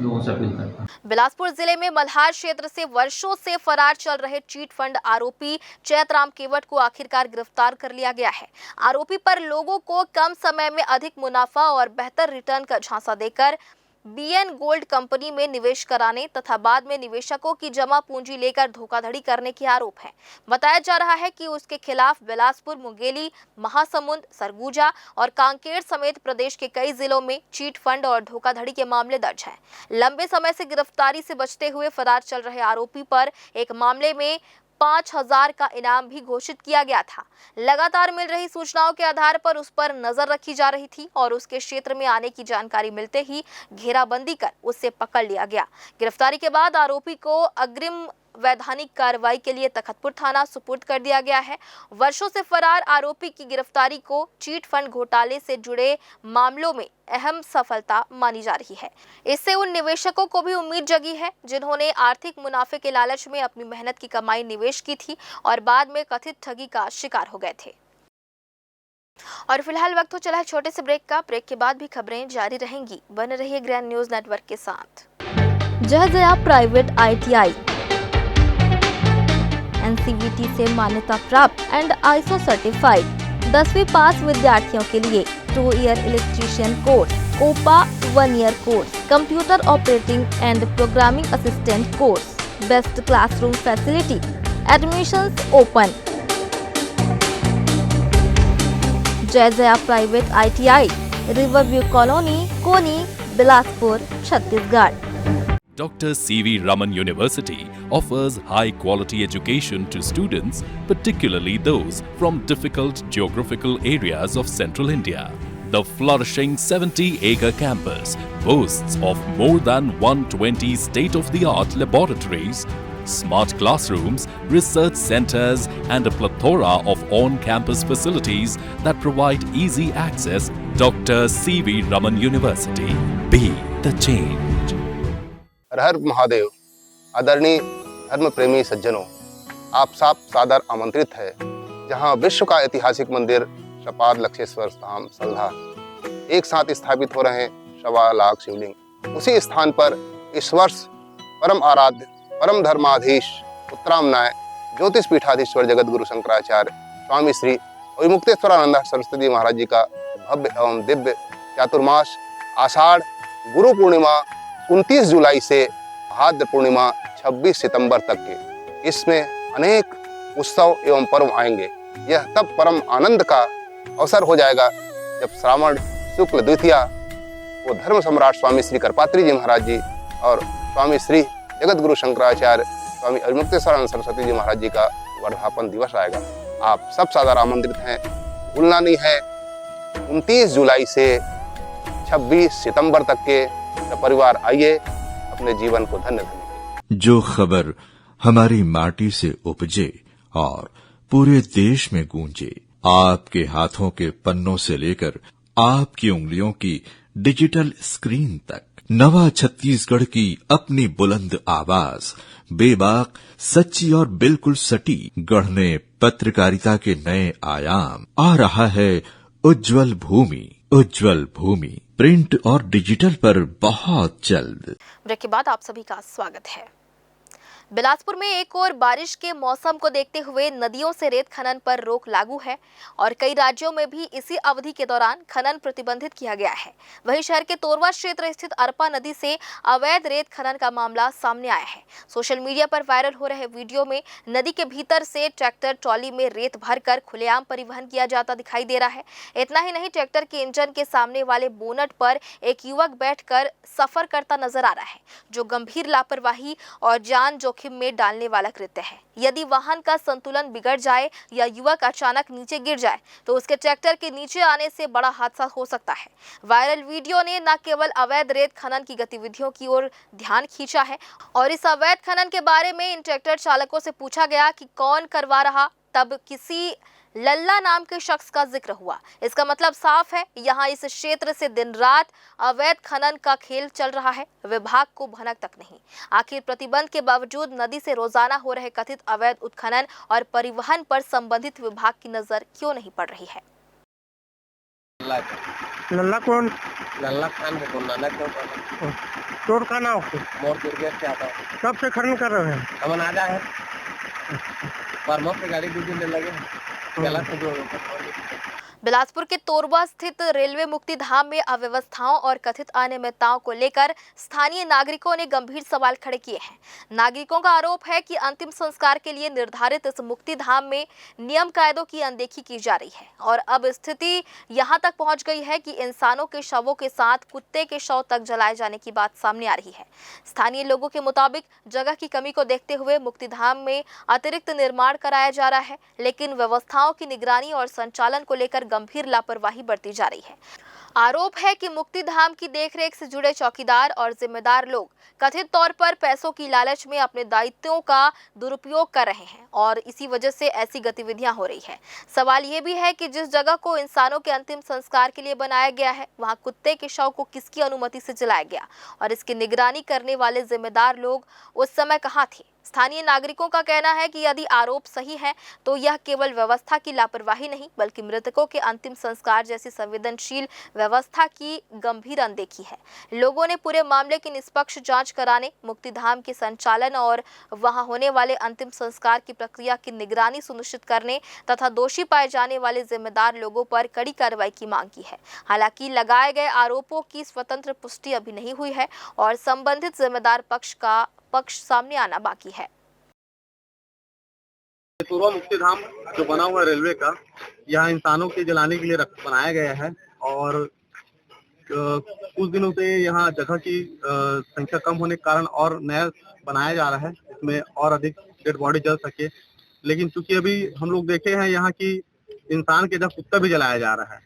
लोगों से अपील करता हूं। बिलासपुर जिले में मल्हार क्षेत्र से वर्षों से फरार चल रहे चीट फंड आरोपी चैतराम केवट को आखिरकार गिरफ्तार कर लिया गया है। आरोपी पर लोगों को कम समय में अधिक मुनाफा और बेहतर रिटर्न का झांसा देकर बीएन गोल्ड कंपनी में निवेश कराने तथा बाद में निवेशकों की जमा पूंजी लेकर धोखाधड़ी करने के आरोप हैं। बताया जा रहा है कि उसके खिलाफ बिलासपुर, मुंगेली, महासमुंद, सरगुजा और कांकेर समेत प्रदेश के कई जिलों में चीट फंड और धोखाधड़ी के मामले दर्ज हैं। लंबे समय से गिरफ्तारी से बचते हुए फरार चल रहे आरोपी पर एक मामले में 5,000 का इनाम भी घोषित किया गया था। लगातार मिल रही सूचनाओं के आधार पर उस पर नजर रखी जा रही थी और उसके क्षेत्र में आने की जानकारी मिलते ही घेराबंदी कर उससे पकड़ लिया गया। गिरफ्तारी के बाद आरोपी को अग्रिम वैधानिक कार्रवाई के लिए तखतपुर थाना सुपुर्द कर दिया गया है। वर्षों से फरार आरोपी की गिरफ्तारी को चीट फंड घोटाले से जुड़े मामलों में अहम सफलता मानी जा रही है। इससे उन निवेशकों को भी उम्मीद जगी है जिन्होंने आर्थिक मुनाफे के लालच में अपनी मेहनत की कमाई निवेश की थी और बाद में कथित ठगी का शिकार हो गए थे। और फिलहाल वक्त हो चला है छोटे से ब्रेक का। ब्रेक के बाद भी खबरें जारी रहेंगी। बने रहिए ग्रैंड न्यूज नेटवर्क के साथ। जहजया प्राइवेट ITI NCVT से मान्यता प्राप्त एंड ISO सर्टिफाइड 10वीं पास विद्यार्थियों के लिए 2 year electrician course, COPA 1 year course, computer operating and programming assistant course, best classroom facility, admissions open. Jai Jaya private ITI, riverview colony, Koni, Bilaspur, Chhattisgarh. Dr. C.V. Raman University offers high-quality education to students, particularly those from difficult geographical areas of Central India. The flourishing 70-acre campus boasts of more than 120 state-of-the-art laboratories, smart classrooms, research centers, and a plethora of on-campus facilities that provide easy access. Dr. C.V. Raman University. Be the change. हर हर महादेव। आदरणीय धर्म प्रेमी सज्जनों, आप सब सादर आमंत्रित है जहां विश्व का ऐतिहासिक मंदिर श्रीपाद लक्षेश्वर धाम सलधा एक साथ स्थापित हो रहे हैं 1.25 लाख शिवलिंग। उसी स्थान पर इस वर्ष परम आराध्य, परम धर्माधीश, उत्तरामनाय ज्योतिष पीठाधीश्वर जगत गुरु शंकराचार्य स्वामी श्री अविमुक्तेश्वरानंद सरस्वती जी महाराज जी का भव्य एवं दिव्य चातुर्मास आषाढ़ गुरु पूर्णिमा 29 जुलाई से भाद्र पूर्णिमा 26 सितंबर तक के, इसमें अनेक उत्सव एवं पर्व आएंगे। यह तब परम आनंद का अवसर हो जाएगा जब श्रावण शुक्ल द्वितीया को धर्म सम्राट स्वामी श्री करपात्री जी महाराज जी और स्वामी श्री जगत गुरु शंकराचार्य स्वामी अविमुक्तेश्वरानंद सरस्वती जी महाराज जी का वर्धापन दिवस आएगा। आप सब सादर आमंत्रित हैं, भूलना नहीं है। 29 जुलाई से 26 सितंबर तक के परिवार आइए, अपने जीवन को धन्य धन्य। जो खबर हमारी माटी से उपजे और पूरे देश में गूंजे, आपके हाथों के पन्नों से लेकर आपकी उंगलियों की डिजिटल स्क्रीन तक, नवा छत्तीसगढ़ की अपनी बुलंद आवाज, बेबाक, सच्ची और बिल्कुल सटीक, गढ़ने पत्रकारिता के नए आयाम। आ रहा है उज्जवल भूमि। उज्जवल भूमि प्रिंट और डिजिटल पर बहुत जल्द। ब्रेक के बाद आप सभी का स्वागत है। बिलासपुर में एक और बारिश के मौसम को देखते हुए नदियों से रेत खनन पर रोक लागू है और कई राज्यों में भी इसी अवधि के दौरान खनन प्रतिबंधित किया गया है। वहीं शहर के तोरवा क्षेत्र स्थित अरपा नदी से अवैध रेत खनन का मामला सामने आया है। सोशल मीडिया पर वायरल हो रहे वीडियो में नदी के भीतर से ट्रैक्टर ट्रॉली में रेत भरकर खुलेआम परिवहन किया जाता दिखाई दे रहा है। इतना ही नहीं, ट्रैक्टर के इंजन के सामने वाले बोनट पर एक युवक बैठकर सफर करता नजर आ रहा है, जो गंभीर लापरवाही और जान जोखिम जोखिम में डालने वाला कृत्य है। यदि वाहन का संतुलन बिगड़ जाए या युवक अचानक नीचे गिर जाए तो उसके ट्रैक्टर के नीचे आने से बड़ा हादसा हो सकता है। वायरल वीडियो ने न केवल अवैध रेत खनन की गतिविधियों की ओर ध्यान खींचा है और इस अवैध खनन के बारे में इन ट्रैक्टर चालकों से पूछा गया कि कौन करवा रहा, तब किसी लल्ला नाम के शख्स का जिक्र हुआ। इसका मतलब साफ है, यहाँ इस क्षेत्र से दिन रात अवैध खनन का खेल चल रहा है। विभाग को भनक तक नहीं। आखिर प्रतिबंध के बावजूद नदी से रोजाना हो रहे कथित अवैध उत्खनन और परिवहन पर संबंधित विभाग की नजर क्यों नहीं पड़ रही है? लल्ला कौन? लल्ला खान को नाना क्यों चोर का नाम? मोर दुर्गेश से आता है। कब से खनन कर रहे हैं? हम आजा है पर मुफ्त गाड़ी 2 दिन लगे गलत से जो बिलासपुर के तोरबा स्थित रेलवे मुक्ति धाम में अव्यवस्थाओं और कथित अनियमितताओं को लेकर स्थानीय नागरिकों ने गंभीर सवाल खड़े किए हैं। नागरिकों का आरोप है कि अंतिम संस्कार के लिए निर्धारित इस मुक्ति धाम में नियम कायदों की अनदेखी की जा रही है और अब स्थिति यहां तक पहुंच गई है कि इंसानों के शवों के साथ कुत्ते के शव तक जलाए जाने की बात सामने आ रही है। स्थानीय लोगों के मुताबिक जगह की कमी को देखते हुए मुक्ति धाम में अतिरिक्त निर्माण कराया जा रहा है, लेकिन व्यवस्थाओं की निगरानी और संचालन को लेकर गंभीर लापरवाही बरती जा रही है। आरोप है कि मुक्ति धाम की देखरेख से जुड़े चौकीदार और जिम्मेदार लोग कथित तौर पर पैसों की लालच में अपने दायित्वों का दुरुपयोग कर रहे हैं और इसी वजह से ऐसी गतिविधियां हो रही है। सवाल ये भी है कि जिस जगह को इंसानों के अंतिम संस्कार के लिए बनाया गया है, वहां कुत्ते के शव को किसकी अनुमति से जलाया गया और इसकी निगरानी करने वाले जिम्मेदार लोग उस समय कहां थे? स्थानीय नागरिकों का कहना है कि यदि आरोप सही है तो यह केवल व्यवस्था की लापरवाही नहीं बल्कि मृतकों के अंतिम संस्कार जैसी संवेदनशील व्यवस्था की गंभीर अनदेखी है। लोगों ने पूरे मामले की निष्पक्ष जांच कराने, मुक्ति धाम के संचालन और वहां होने वाले अंतिम संस्कार की प्रक्रिया की निगरानी सुनिश्चित करने तथा दोषी पाए जाने वाले जिम्मेदार लोगों पर कड़ी कार्रवाई की मांग की है। हालांकि लगाए गए आरोपों की स्वतंत्र पुष्टि अभी नहीं हुई है और संबंधित जिम्मेदार पक्ष सामने आना बाकी है। तोरबा मुक्ति धाम जो बना हुआ है रेलवे का, यहाँ इंसानों के जलाने के लिए बनाया गया है और कुछ दिनों से यहाँ जगह की संख्या कम होने के कारण और नया बनाया जा रहा है, इसमें और अधिक डेड बॉडी जल सके। लेकिन चूंकि अभी हम लोग देखे हैं यहाँ की इंसान के जगह कुत्ता भी जलाया जा रहा है,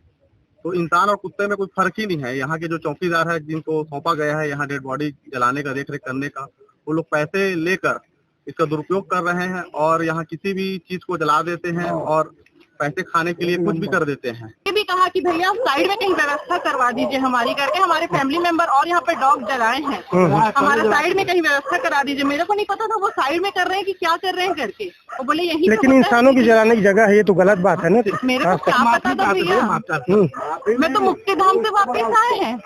तो इंसान और कुत्ते में कोई फर्क ही नहीं है। यहाँ के जो चौकीदार है जिनको सौंपा गया है यहाँ डेड बॉडी जलाने का देखरेख करने का, वो लोग पैसे लेकर इसका दुरुपयोग कर रहे हैं और यहाँ किसी भी चीज को जला देते हैं और पैसे खाने के लिए कुछ भी कर देते हैं। ये भी कहा कि भैया साइड में कहीं व्यवस्था करवा दीजिए हमारी करके, हमारे फैमिली मेंबर और यहाँ पे डॉग जलाए हैं, हमारा साइड में कहीं व्यवस्था करा दीजिए। मेरे को नहीं पता था वो साइड में कर रहे हैं कि क्या कर रहे हैं करके, वो बोले यही। लेकिन इंसानों की जलाने की जगह है, ये तो गलत बात है ना। मेरे को क्या पता था भैया, मैं तो मुक्ति धाम से वापस आए हैं,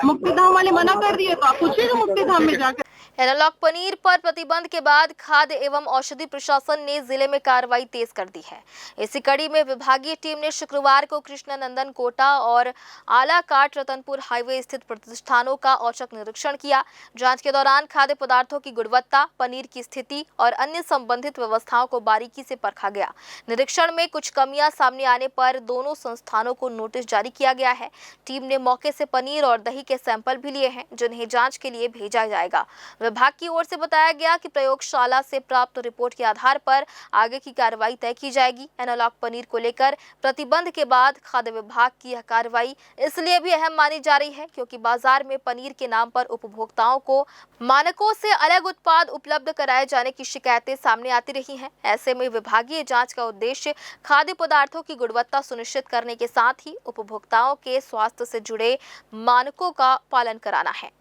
मुक्ति धाम वाले मना कर दिए, तो आप पूछिएगा मुक्ति धाम में जाकर। एनालॉग पनीर पर प्रतिबंध के बाद खाद्य एवं औषधि प्रशासन ने जिले में कार्रवाई तेज कर दी है। इसी कड़ी में विभागीय टीम ने शुक्रवार को कृष्णानंदन कोटा और आलाकाट रतनपुर हाईवे स्थित प्रतिष्ठानों का औचक निरीक्षण किया। जांच के दौरान खाद्य पदार्थों की गुणवत्ता, पनीर की स्थिति और अन्य संबंधित व्यवस्थाओं को बारीकी से परखा गया। निरीक्षण में कुछ कमियां सामने आने पर दोनों संस्थानों को नोटिस जारी किया गया है। टीम ने मौके से पनीर और दही के सैंपल भी लिए हैं, जिन्हें जाँच के लिए भेजा जाएगा। विभाग की ओर से बताया गया कि प्रयोगशाला से प्राप्त रिपोर्ट के आधार पर आगे की कार्रवाई तय की जाएगी। एनालॉग पनीर को लेकर प्रतिबंध के बाद खाद्य विभाग की यह कार्रवाई इसलिए भी अहम मानी जा रही है क्योंकि बाजार में पनीर के नाम पर उपभोक्ताओं को मानकों से अलग उत्पाद उपलब्ध कराए जाने की शिकायतें सामने आती रही हैं। ऐसे में विभागीय जांच का उद्देश्य खाद्य पदार्थों की गुणवत्ता सुनिश्चित करने के साथ ही उपभोक्ताओं के स्वास्थ्य से जुड़े मानकों का पालन कराना है।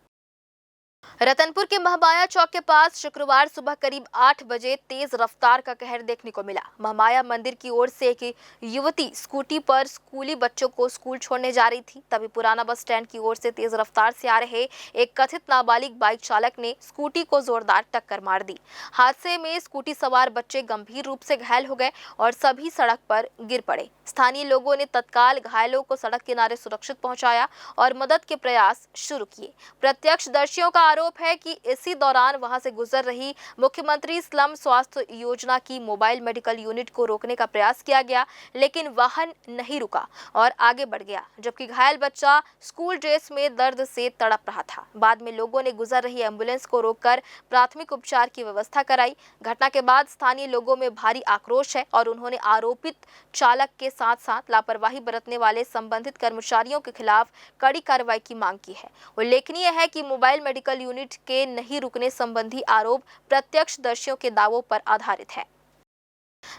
रतनपुर के महमाया चौक के पास शुक्रवार सुबह करीब 8 बजे तेज रफ्तार का कहर देखने को मिला। महमाया मंदिर की ओर से एक युवती स्कूटी पर स्कूली बच्चों को स्कूल छोड़ने जा रही थी, तभी पुराना बस स्टैंड की ओर से तेज रफ्तार से आ रहे एक कथित नाबालिग बाइक चालक ने स्कूटी को जोरदार टक्कर मार दी। हादसे में स्कूटी सवार बच्चे गंभीर रूप से घायल हो गए और सभी सड़क पर गिर पड़े। स्थानीय लोगों ने तत्काल घायलों को सड़क किनारे सुरक्षित पहुंचाया और मदद के प्रयास शुरू किए। प्रत्यक्षदर्शियों का आरोप है कि इसी दौरान वहां से गुजर रही मुख्यमंत्री स्लम स्वास्थ्य योजना की मोबाइल मेडिकल यूनिट को रोकने का प्रयास किया गया, लेकिन वाहन नहीं रुका और आगे बढ़ गया, जबकि घायल बच्चा स्कूल ड्रेस में दर्द से तड़प रहा था। बाद में लोगों ने गुजर रही एम्बुलेंस को रोककर प्राथमिक उपचार की व्यवस्था कराई। घटना के बाद स्थानीय लोगों में भारी आक्रोश है और उन्होंने आरोपित चालक के साथ साथ लापरवाही बरतने वाले संबंधित कर्मचारियों के खिलाफ कड़ी कार्रवाई की मांग की है। उल्लेखनीय है कि मोबाइल मेडिकल यूनिट के नहीं रुकने संबंधी आरोप प्रत्यक्षदर्शियों के दावों पर आधारित है।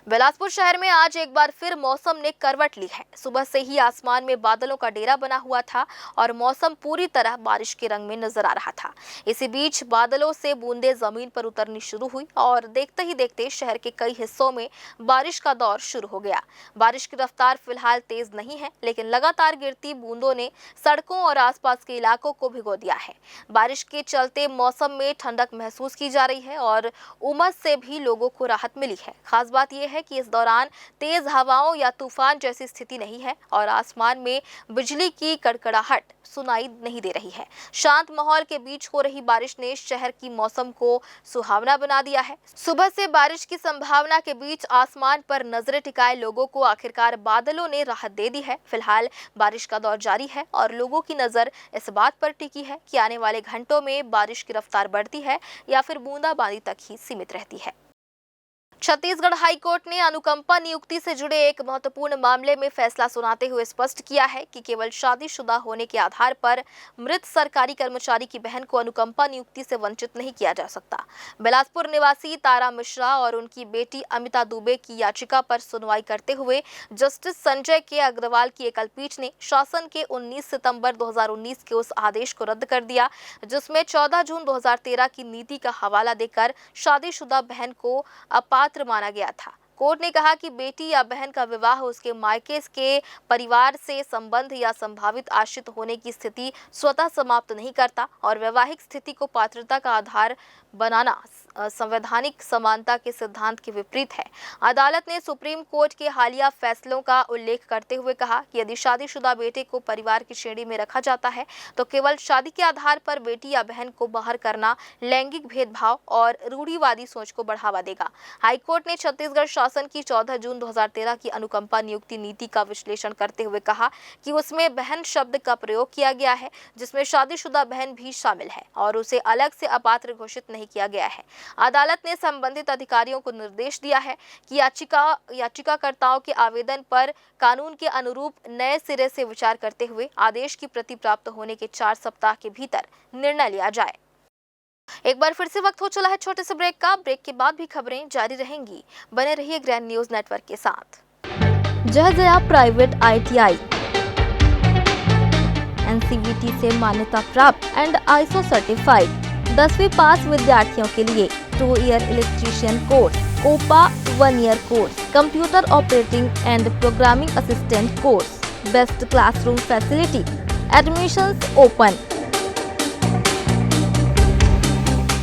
बिलासपुर शहर में आज एक बार फिर मौसम ने करवट ली है। सुबह से ही आसमान में बादलों का डेरा बना हुआ था और मौसम पूरी तरह बारिश के रंग में नजर आ रहा था। इसी बीच बादलों से बूंदें जमीन पर उतरनी शुरू हुई और देखते ही देखते शहर के कई हिस्सों में बारिश का दौर शुरू हो गया। बारिश की रफ्तार फिलहाल तेज नहीं है, लेकिन लगातार गिरती बूंदों ने सड़कों और आसपास के इलाकों को भिगो दिया है। बारिश के चलते मौसम में ठंडक महसूस की जा रही है और उमस से भी लोगों को राहत मिली है। खास बात यह है कि इस दौरान तेज हवाओं या तूफान जैसी स्थिति नहीं है और आसमान में बिजली की कड़कड़ाहट सुनाई नहीं दे रही है। शांत माहौल के बीच हो रही बारिश ने शहर की मौसम को सुहावना बना दिया है। सुबह से बारिश की संभावना के बीच आसमान पर नजरें टिकाए लोगों को आखिरकार बादलों ने राहत दे दी है। फिलहाल बारिश का दौर जारी है और लोगों की नजर इस बात पर टिकी है कि आने वाले घंटों में बारिश की रफ्तार बढ़ती है या फिर बूंदाबांदी तक ही सीमित रहती है। छत्तीसगढ़ हाई कोर्ट ने अनुकंपा नियुक्ति से जुड़े एक महत्वपूर्ण मामले में फैसला सुनाते हुए स्पष्ट किया है कि केवल शादीशुदा होने के आधार पर मृत सरकारी कर्मचारी की बहन को अनुकंपा नियुक्ति से वंचित नहीं किया जा सकता। बिलासपुर निवासी तारा मिश्रा और उनकी बेटी अमिता दुबे की याचिका पर सुनवाई करते हुए जस्टिस संजय के अग्रवाल की एकल पीठ ने शासन के 19 सितंबर 2019 के उस आदेश को रद्द कर दिया जिसमें 14 जून 2013 की नीति का हवाला देकर शादीशुदा बहन को अपात्र माना गया था। कोर्ट ने कहा कि बेटी या बहन का विवाह उसके मायके के परिवार से संबंध या संभावित आश्रित होने की स्थिति स्वतः समाप्त नहीं करता और वैवाहिक स्थिति को पात्रता का आधार बनाना संवैधानिक समानता के सिद्धांत के विपरीत है। अदालत ने सुप्रीम कोर्ट के हालिया फैसलों का उल्लेख करते हुए कहा कि यदि शादीशुदा बेटे को परिवार की श्रेणी में रखा जाता है तो केवल शादी के आधार पर बेटी या बहन को बाहर करना लैंगिक भेदभाव और रूढ़िवादी सोच को बढ़ावा देगा। हाईकोर्ट ने छत्तीसगढ़ शासन की 14 जून 2013 की अनुकंपा नियुक्ति नीति का विश्लेषण करते हुए कहा कि उसमें बहन शब्द का प्रयोग किया गया है जिसमें शादीशुदा बहन भी शामिल है और उसे अलग से अपात्र घोषित नहीं किया गया है। अदालत ने संबंधित अधिकारियों को निर्देश दिया है कि याचिकाकर्ताओं के आवेदन पर कानून के अनुरूप नए सिरे से विचार करते हुए आदेश की प्रति प्राप्त होने के 4 सप्ताह के भीतर निर्णय लिया जाए। एक बार फिर से वक्त हो चला है छोटे से ब्रेक का। ब्रेक के बाद भी खबरें जारी रहेंगी। बने रहिए ग्रैंड न्यूज नेटवर्क के साथ। जय जया प्राइवेट ITI NCVT से मान्यता प्राप्त एंड ISO सर्टिफाइड 10वीं पास विद्यार्थियों के लिए 2 year electrician course, COPA 1 year course, computer operating and programming assistant course, best classroom facility, admissions open.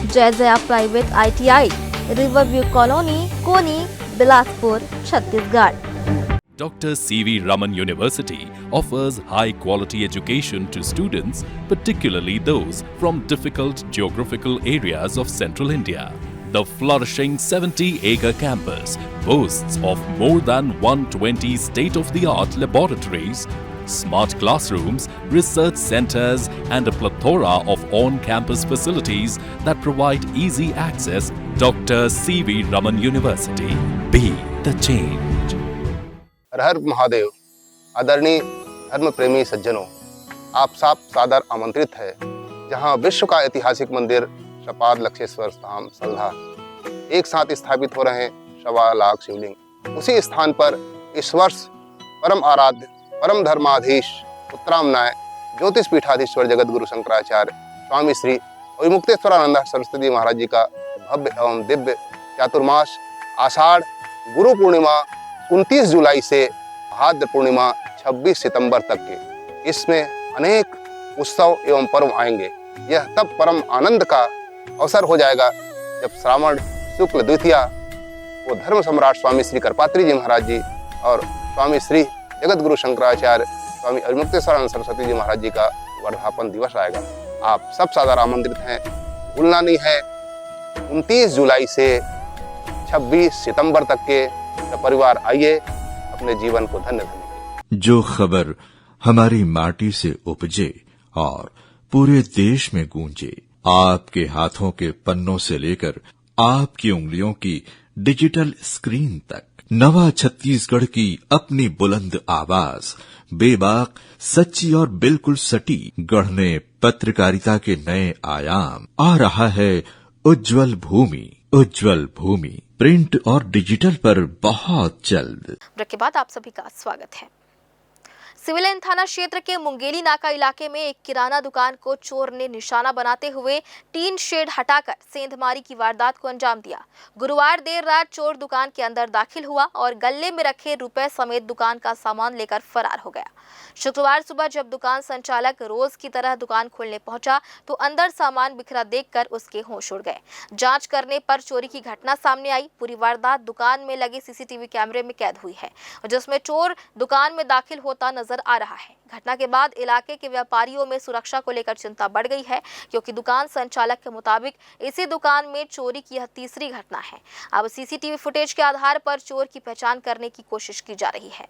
Jai Jaya private ITI, riverview colony, Koni, Bilaspur, Chhattisgarh. Dr. C.V. Raman University offers high-quality education to students, particularly those from difficult geographical areas of central India. The flourishing 70-acre campus boasts of more than 120 state-of-the-art laboratories, smart classrooms, research centers, and a plethora of on-campus facilities that provide easy access. Dr. C.V. Raman University. Be the change. हर हर महादेव। आदरणीय धर्म प्रेमी सज्जनों, आप सब सादर आमंत्रित है जहां विश्व का ऐतिहासिक मंदिर श्रीपाद लक्षेश्वर धाम सलधा एक साथ स्थापित हो रहे हैं 1.25 लाख शिवलिंग। उसी स्थान पर इस वर्ष परम आराध्य परम धर्माधीश उत्तरामनाय ज्योतिष पीठाधीश्वर जगत गुरु शंकराचार्य स्वामी श्री अविमुक्तेश्वरानंद सरस्वती महाराज जी का भव्य एवं दिव्य चातुर्मास आषाढ़ गुरु पूर्णिमा 29 जुलाई से भाद्र पूर्णिमा 26 सितंबर तक के इसमें अनेक उत्सव एवं पर्व आएंगे। यह तब परम आनंद का अवसर हो जाएगा जब श्रावण शुक्ल द्वितीया वो धर्म सम्राट स्वामी श्री करपात्री जी महाराज जी और स्वामी श्री जगत गुरु शंकराचार्य स्वामी अरिमुक्तेश्वरानंद सरस्वती जी महाराज जी का वर्धापन दिवस आएगा। आप सब सादर आमंत्रित हैं। भूलना नहीं है 29 जुलाई से 26 सितंबर तक के परिवार आइए, अपने जीवन को धन्य धन्य। जो खबर हमारी माटी से उपजे और पूरे देश में गूंजे, आपके हाथों के पन्नों से लेकर आपकी उंगलियों की डिजिटल स्क्रीन तक, नवा छत्तीसगढ़ की अपनी बुलंद आवाज, बेबाक, सच्ची और बिल्कुल सटीक, गढ़ने पत्रकारिता के नए आयाम। आ रहा है उज्जवल भूमि, उज्जवल भूमि प्रिंट और डिजिटल पर बहुत जल्द। ब्रेक के बाद आप सभी का स्वागत है। सिविल लाइन थाना क्षेत्र के मुंगेली नाका इलाके में एक किराना दुकान को चोर ने निशाना बनाते हुए टीन शेड हटाकर सेंधमारी की वारदात को अंजाम दिया। गुरुवार देर रात चोर दुकान के अंदर दाखिल हुआ और गले में रखे रुपए समेत दुकान का सामान लेकर फरार हो गया। शुक्रवार सुबह जब दुकान संचालक रोज की तरह दुकान खोलने पहुंचा तो अंदर सामान बिखरा देखकर उसके होश उड़ गए। जांच करने पर चोरी की घटना सामने आई। पूरी वारदात दुकान में लगे सीसीटीवी कैमरे में कैद हुई है, जिसमें चोर दुकान में दाखिल होता नजर आ रहा है। घटना के बाद इलाके के व्यापारियों में सुरक्षा को लेकर चिंता बढ़ गई है, क्योंकि दुकान संचालक के मुताबिक इसी दुकान में चोरी की यह तीसरी घटना है। अब सीसीटीवी फुटेज के आधार पर चोर की पहचान करने की कोशिश की जा रही है।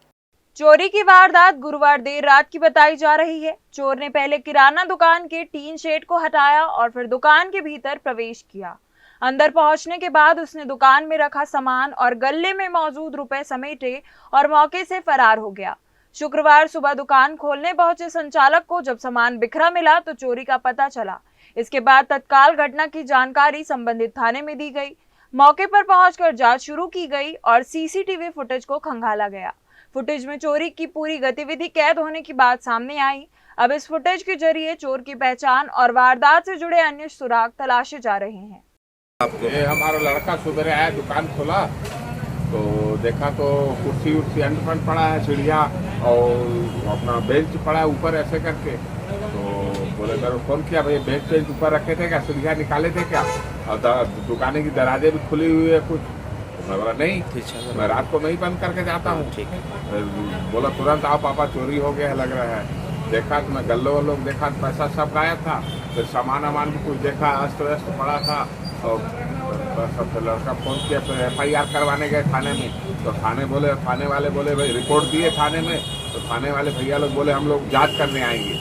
चोरी की वारदात गुरुवार देर रात की बताई जा रही है। चोर ने पहले किराना दुकान के टीन शेड को हटाया और फिर दुकान के भीतर प्रवेश किया। अंदर पहुंचने के बाद उसने दुकान में रखा सामान और गल्ले में मौजूद रुपए समेटे और मौके से फरार हो गया। शुक्रवार सुबह दुकान खोलने पहुंचे संचालक को जब सामान बिखरा मिला तो चोरी का पता चला। इसके बाद तत्काल घटना की जानकारी संबंधित थाने में दी गई। मौके पर पहुंचकर जांच शुरू की गई और सीसीटीवी फुटेज को खंगाला गया। फुटेज में चोरी की पूरी गतिविधि कैद होने की बात सामने आई। अब इस फुटेज के जरिए चोर की पहचान और वारदात से जुड़े अन्य सुराग तलाशे जा रहे हैं। हमारा लड़का सुबह आया, दुकान खोला तो देखा तो कुर्सी उर्सी अंदर पड़ा है, चिड़िया और अपना बेंच पड़ा है ऊपर ऐसे करके। तो बोले मेरे फोन किया, भाई बेंच ऊपर रखे थे क्या, चिड़िया निकाले थे क्या, और दुकान की दरवाजे भी खुली हुई है कुछ। मैं बोला नहीं, मैं रात को नहीं बंद करके जाता हूँ। बोला तुरंत आओ पापा, चोरी हो गया है लग रहा है। देखा तो मैं गल्लो वल्लो देखा, पैसा सब गायब था। फिर सामान वामान भी कुछ देखा, अस्त व्यस्त पड़ा था। और फिर लड़का फोन किया, फिर FIR करवाने गए थाने में। तो थाने वाले बोले भाई रिपोर्ट दिए थाने में। तो थाने वाले भैया लोग बोले हम लोग जांच करने आएंगे।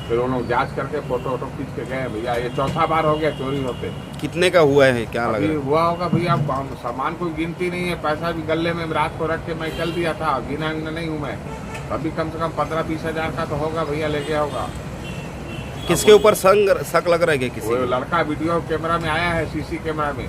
फिर उन लोग जांच करके फोटो वोटो खींच के गए। भैया ये चौथा बार हो गया चोरी होते। कितने का हुआ है, क्या लग रहा है? हुआ होगा भैया, सामान कोई गिनती नहीं है। पैसा भी गले में रात को रख के मैं चल दिया था, गिना नहीं हूँ मैं। अभी कम से कम 15-20 हजार का तो होगा भैया, लेके होगा। किसके ऊपर शक लग रहा है? किसी लड़का वीडियो कैमरा में आया है, सीसी कैमरा में।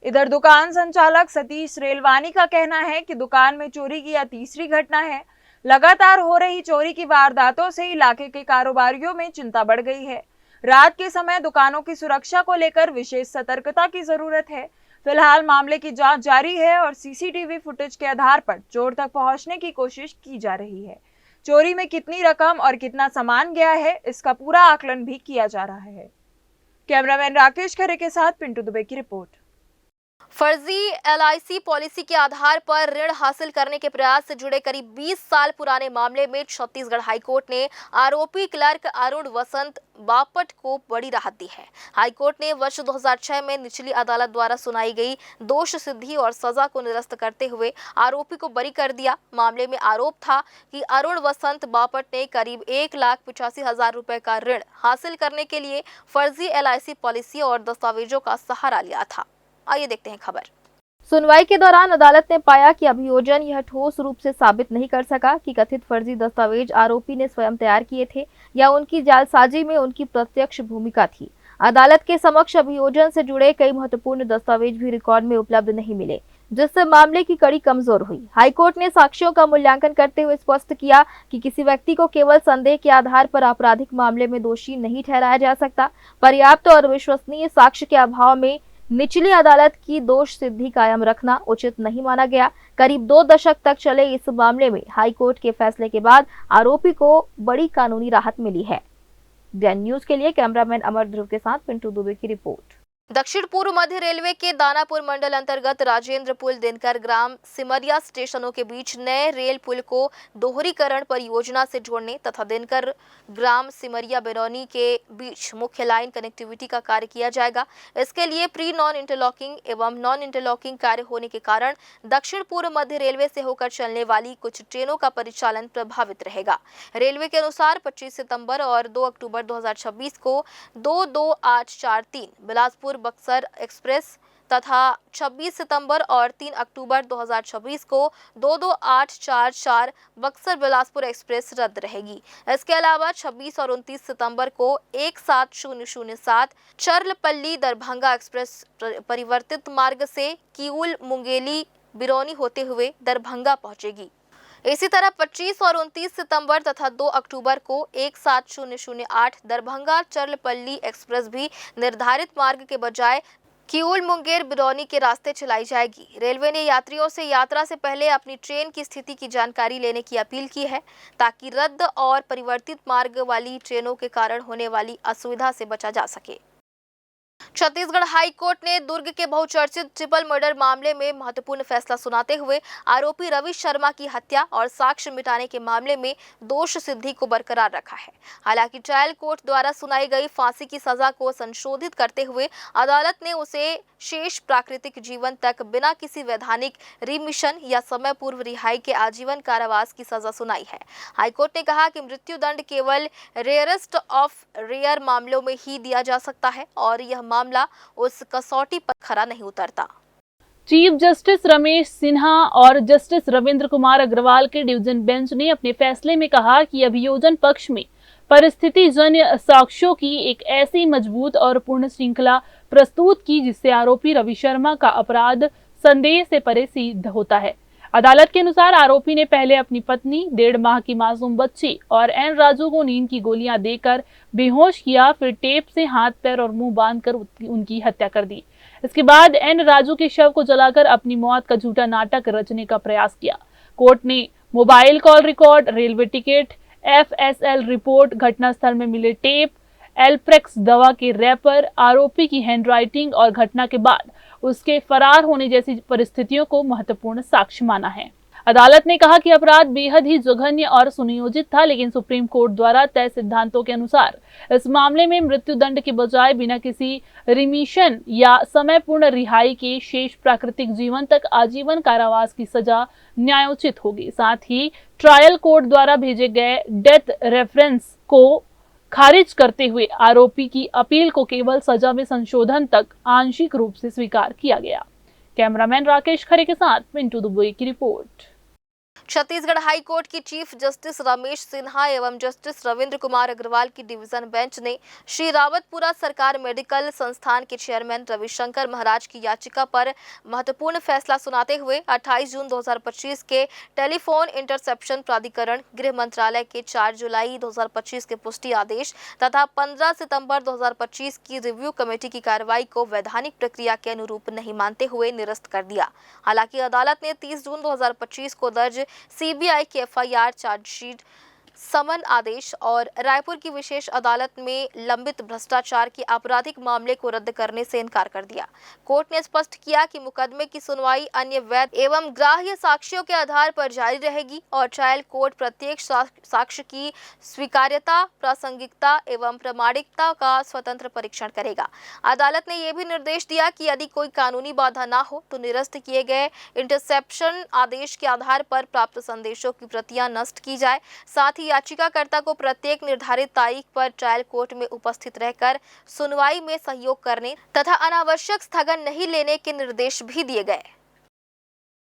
इधर दुकान संचालक सतीश रेलवानी का कहना है कि दुकान में चोरी की यह तीसरी घटना है। लगातार हो रही चोरी की वारदातों से इलाके के कारोबारियों में चिंता बढ़ गई है। रात के समय दुकानों की सुरक्षा को लेकर विशेष सतर्कता की जरूरत है। फिलहाल मामले की जांच जारी है और सीसीटीवी फुटेज के आधार पर चोर तक पहुंचने की कोशिश की जा रही है। चोरी में कितनी रकम और कितना सामान गया है, इसका पूरा आकलन भी किया जा रहा है। कैमरामैन राकेश खरे के साथ पिंटू दुबे की रिपोर्ट। फर्जी LIC पॉलिसी के आधार पर ऋण हासिल करने के प्रयास से जुड़े करीब 20 साल पुराने मामले में छत्तीसगढ़ हाईकोर्ट ने आरोपी क्लर्क अरुण वसंत बापट को बड़ी राहत दी है। हाईकोर्ट ने वर्ष 2006 में निचली अदालत द्वारा सुनाई गई दोष सिद्धि और सजा को निरस्त करते हुए आरोपी को बरी कर दिया। मामले में आरोप था कि अरुण वसंत बापट ने करीब 1,85,000 रुपए का ऋण हासिल करने के लिए फर्जी LIC पॉलिसी और दस्तावेजों का सहारा लिया था। आइए देखते हैं खबर। सुनवाई के दौरान अदालत ने पाया कि अभियोजन यह ठोस रूप से साबित नहीं कर सका कि कथित फर्जी दस्तावेज आरोपी ने स्वयं तैयार किए थे या उनकी जालसाजी में उनकी प्रत्यक्ष भूमिका थी। अदालत के समक्ष अभियोजन से जुड़े कई महत्वपूर्ण दस्तावेज भी रिकॉर्ड में उपलब्ध नहीं मिले, जिससे मामले की कड़ी कमजोर हुई। हाईकोर्ट ने साक्ष्यों का मूल्यांकन करते हुए स्पष्ट किया कि किसी व्यक्ति को केवल संदेह के आधार पर आपराधिक मामले में दोषी नहीं ठहराया जा सकता। पर्याप्त और विश्वसनीय साक्ष्य के अभाव में निचली अदालत की दोष सिद्धि कायम रखना उचित नहीं माना गया। करीब 2 दशक तक चले इस मामले में हाईकोर्ट के फैसले के बाद आरोपी को बड़ी कानूनी राहत मिली है। दैनिक न्यूज के लिए कैमरामैन अमर ध्रुव के साथ पिंटू दुबे की रिपोर्ट। दक्षिण पूर्व मध्य रेलवे के दानापुर मंडल अंतर्गत राजेंद्र पुल दिनकर ग्राम सिमरिया स्टेशनों के बीच नए रेल पुल को दोहरीकरण परियोजना से जोड़ने तथा दिनकर ग्राम सिमरिया बिरौनी के बीच मुख्य लाइन कनेक्टिविटी का कार्य किया जाएगा। इसके लिए प्री नॉन इंटरलॉकिंग एवं नॉन इंटरलॉकिंग कार्य होने के कारण दक्षिण पूर्व मध्य रेलवे से होकर चलने वाली कुछ ट्रेनों का परिचालन प्रभावित रहेगा। रेलवे के अनुसार 25 सितंबर और 2 अक्टूबर 2026 को 22843 बिलासपुर बक्सर एक्सप्रेस तथा 26 सितंबर और 3 अक्टूबर 2026 को 22844 बक्सर बिलासपुर एक्सप्रेस रद्द रहेगी। इसके अलावा 26 और 29 सितंबर को 17007 चर्लपल्ली दरभंगा एक्सप्रेस परिवर्तित मार्ग से किऊल मुंगेली बिरौनी होते हुए दरभंगा पहुंचेगी। इसी तरह 25 और 29 सितंबर तथा 2 अक्टूबर को 17008 दरभंगा चर्लपल्ली एक्सप्रेस भी निर्धारित मार्ग के बजाय किऊल मुंगेर बिरौनी के रास्ते चलाई जाएगी। रेलवे ने यात्रियों से यात्रा से पहले अपनी ट्रेन की स्थिति की जानकारी लेने की अपील की है ताकि रद्द और परिवर्तित मार्ग वाली ट्रेनों के कारण होने वाली असुविधा से बचा जा सके। छत्तीसगढ़ हाई कोर्ट ने दुर्ग के बहुचर्चित ट्रिपल मर्डर मामले में महत्वपूर्ण फैसला सुनाते हुए आरोपी रवि शर्मा की हत्या और साक्ष्य मिटाने के मामले में दोष सिद्धि को बरकरार रखा है। हालांकि ट्रायल कोर्ट द्वारा सुनाई गई फांसी की सजा को संशोधित करते हुए अदालत ने उसे शेष प्राकृतिक जीवन तक बिना किसी वैधानिक रिमिशन या समय पूर्व रिहाई के आजीवन कारावास की सजा सुनाई है। हाईकोर्ट ने कहा कि मृत्यु दंड केवल रेयरेस्ट ऑफ रेयर मामलों में ही दिया जा सकता है और यह मामला उस कसौटी पर खरा नहीं उतरता। चीफ जस्टिस रमेश सिन्हा और जस्टिस रविंद्र कुमार अग्रवाल के डिवीजन बेंच ने अपने फैसले में कहा कि अभियोजन पक्ष में परिस्थितिजन्य साक्ष्यों की एक ऐसी मजबूत और पूर्ण श्रृंखला प्रस्तुत की जिससे आरोपी रवि शर्मा का अपराध संदेह से परे सिद्ध होता है। अदालत के अनुसार आरोपी ने पहले अपनी पत्नी, 1.5 माह की मासूम बच्ची और एन राजू को नींद की गोलियां देकर बेहोश किया, फिर टेप से हाथ पैर और मुंह बांधकर उनकी हत्या कर दी। इसके बाद एन राजू के शव को जलाकर अपनी मौत का झूठा नाटक रचने का प्रयास किया। कोर्ट ने mobile call record, railway ticket, FSL report, घटनास्थल में मिले टेप, एल्प्रेक्स दवा के रैपर, आरोपी की हैंडराइटिंग और घटना के बाद उसके फरार होने जैसी परिस्थितियों को महत्वपूर्ण साक्ष्य माना है। अदालत ने कहा कि अपराध बेहद ही जघन्य और सुनियोजित था, लेकिन सुप्रीम कोर्ट द्वारा तय सिद्धांतों के अनुसार इस मामले में मृत्यु दंड के बजाय बिना किसी रिमिशन या समय पूर्ण रिहाई के शेष प्राकृतिक जीवन तक आजीवन कारावास की सजा न्यायोचित होगी। साथ ही ट्रायल कोर्ट द्वारा भेजे गए डेथ रेफरेंस को खारिज करते हुए आरोपी की अपील को केवल सजा में संशोधन तक आंशिक रूप से स्वीकार किया गया। कैमरामैन राकेश खरे के साथ मिंटू दुबे की रिपोर्ट। छत्तीसगढ़ हाई कोर्ट की चीफ जस्टिस रमेश सिन्हा एवं जस्टिस रविंद्र कुमार अग्रवाल की डिवीजन बेंच ने श्री रावतपुरा सरकार मेडिकल संस्थान के चेयरमैन रविशंकर महाराज की याचिका पर महत्वपूर्ण फैसला सुनाते हुए 28 जून 2025 के टेलीफोन इंटरसेप्शन प्राधिकरण, गृह मंत्रालय के 4 जुलाई 2025 के पुष्टि आदेश तथा 15 सितंबर 2025 की रिव्यू कमेटी की कार्रवाई को वैधानिक प्रक्रिया के अनुरूप नहीं मानते हुए निरस्त कर दिया। हालांकि अदालत ने 30 जून 2025 को दर्ज CBI की FIR, चार्जशीट, समन आदेश और रायपुर की विशेष अदालत में लंबित भ्रष्टाचार के आपराधिक मामले को रद्द करने से इनकार कर दिया। कोर्ट ने स्पष्ट किया कि मुकदमे की सुनवाई अन्य वैध एवं ग्राह्य साक्ष्यों के आधार पर जारी रहेगी और ट्रायल कोर्ट प्रत्येक साक्ष्य की स्वीकार्यता, प्रासंगिकता एवं प्रामाणिकता का स्वतंत्र परीक्षण करेगा। अदालत ने यह भी निर्देश दिया कि यदि कोई कानूनी बाधा न हो तो निरस्त किए गए इंटरसेप्शन आदेश के आधार पर प्राप्त संदेशों की प्रतियां नष्ट की जाए। साथ ही याचिकाकर्ता को प्रत्येक निर्धारित तारीख पर ट्रायल कोर्ट में उपस्थित रहकर सुनवाई में सहयोग करने तथा अनावश्यक स्थगन नहीं लेने के निर्देश भी दिए गए।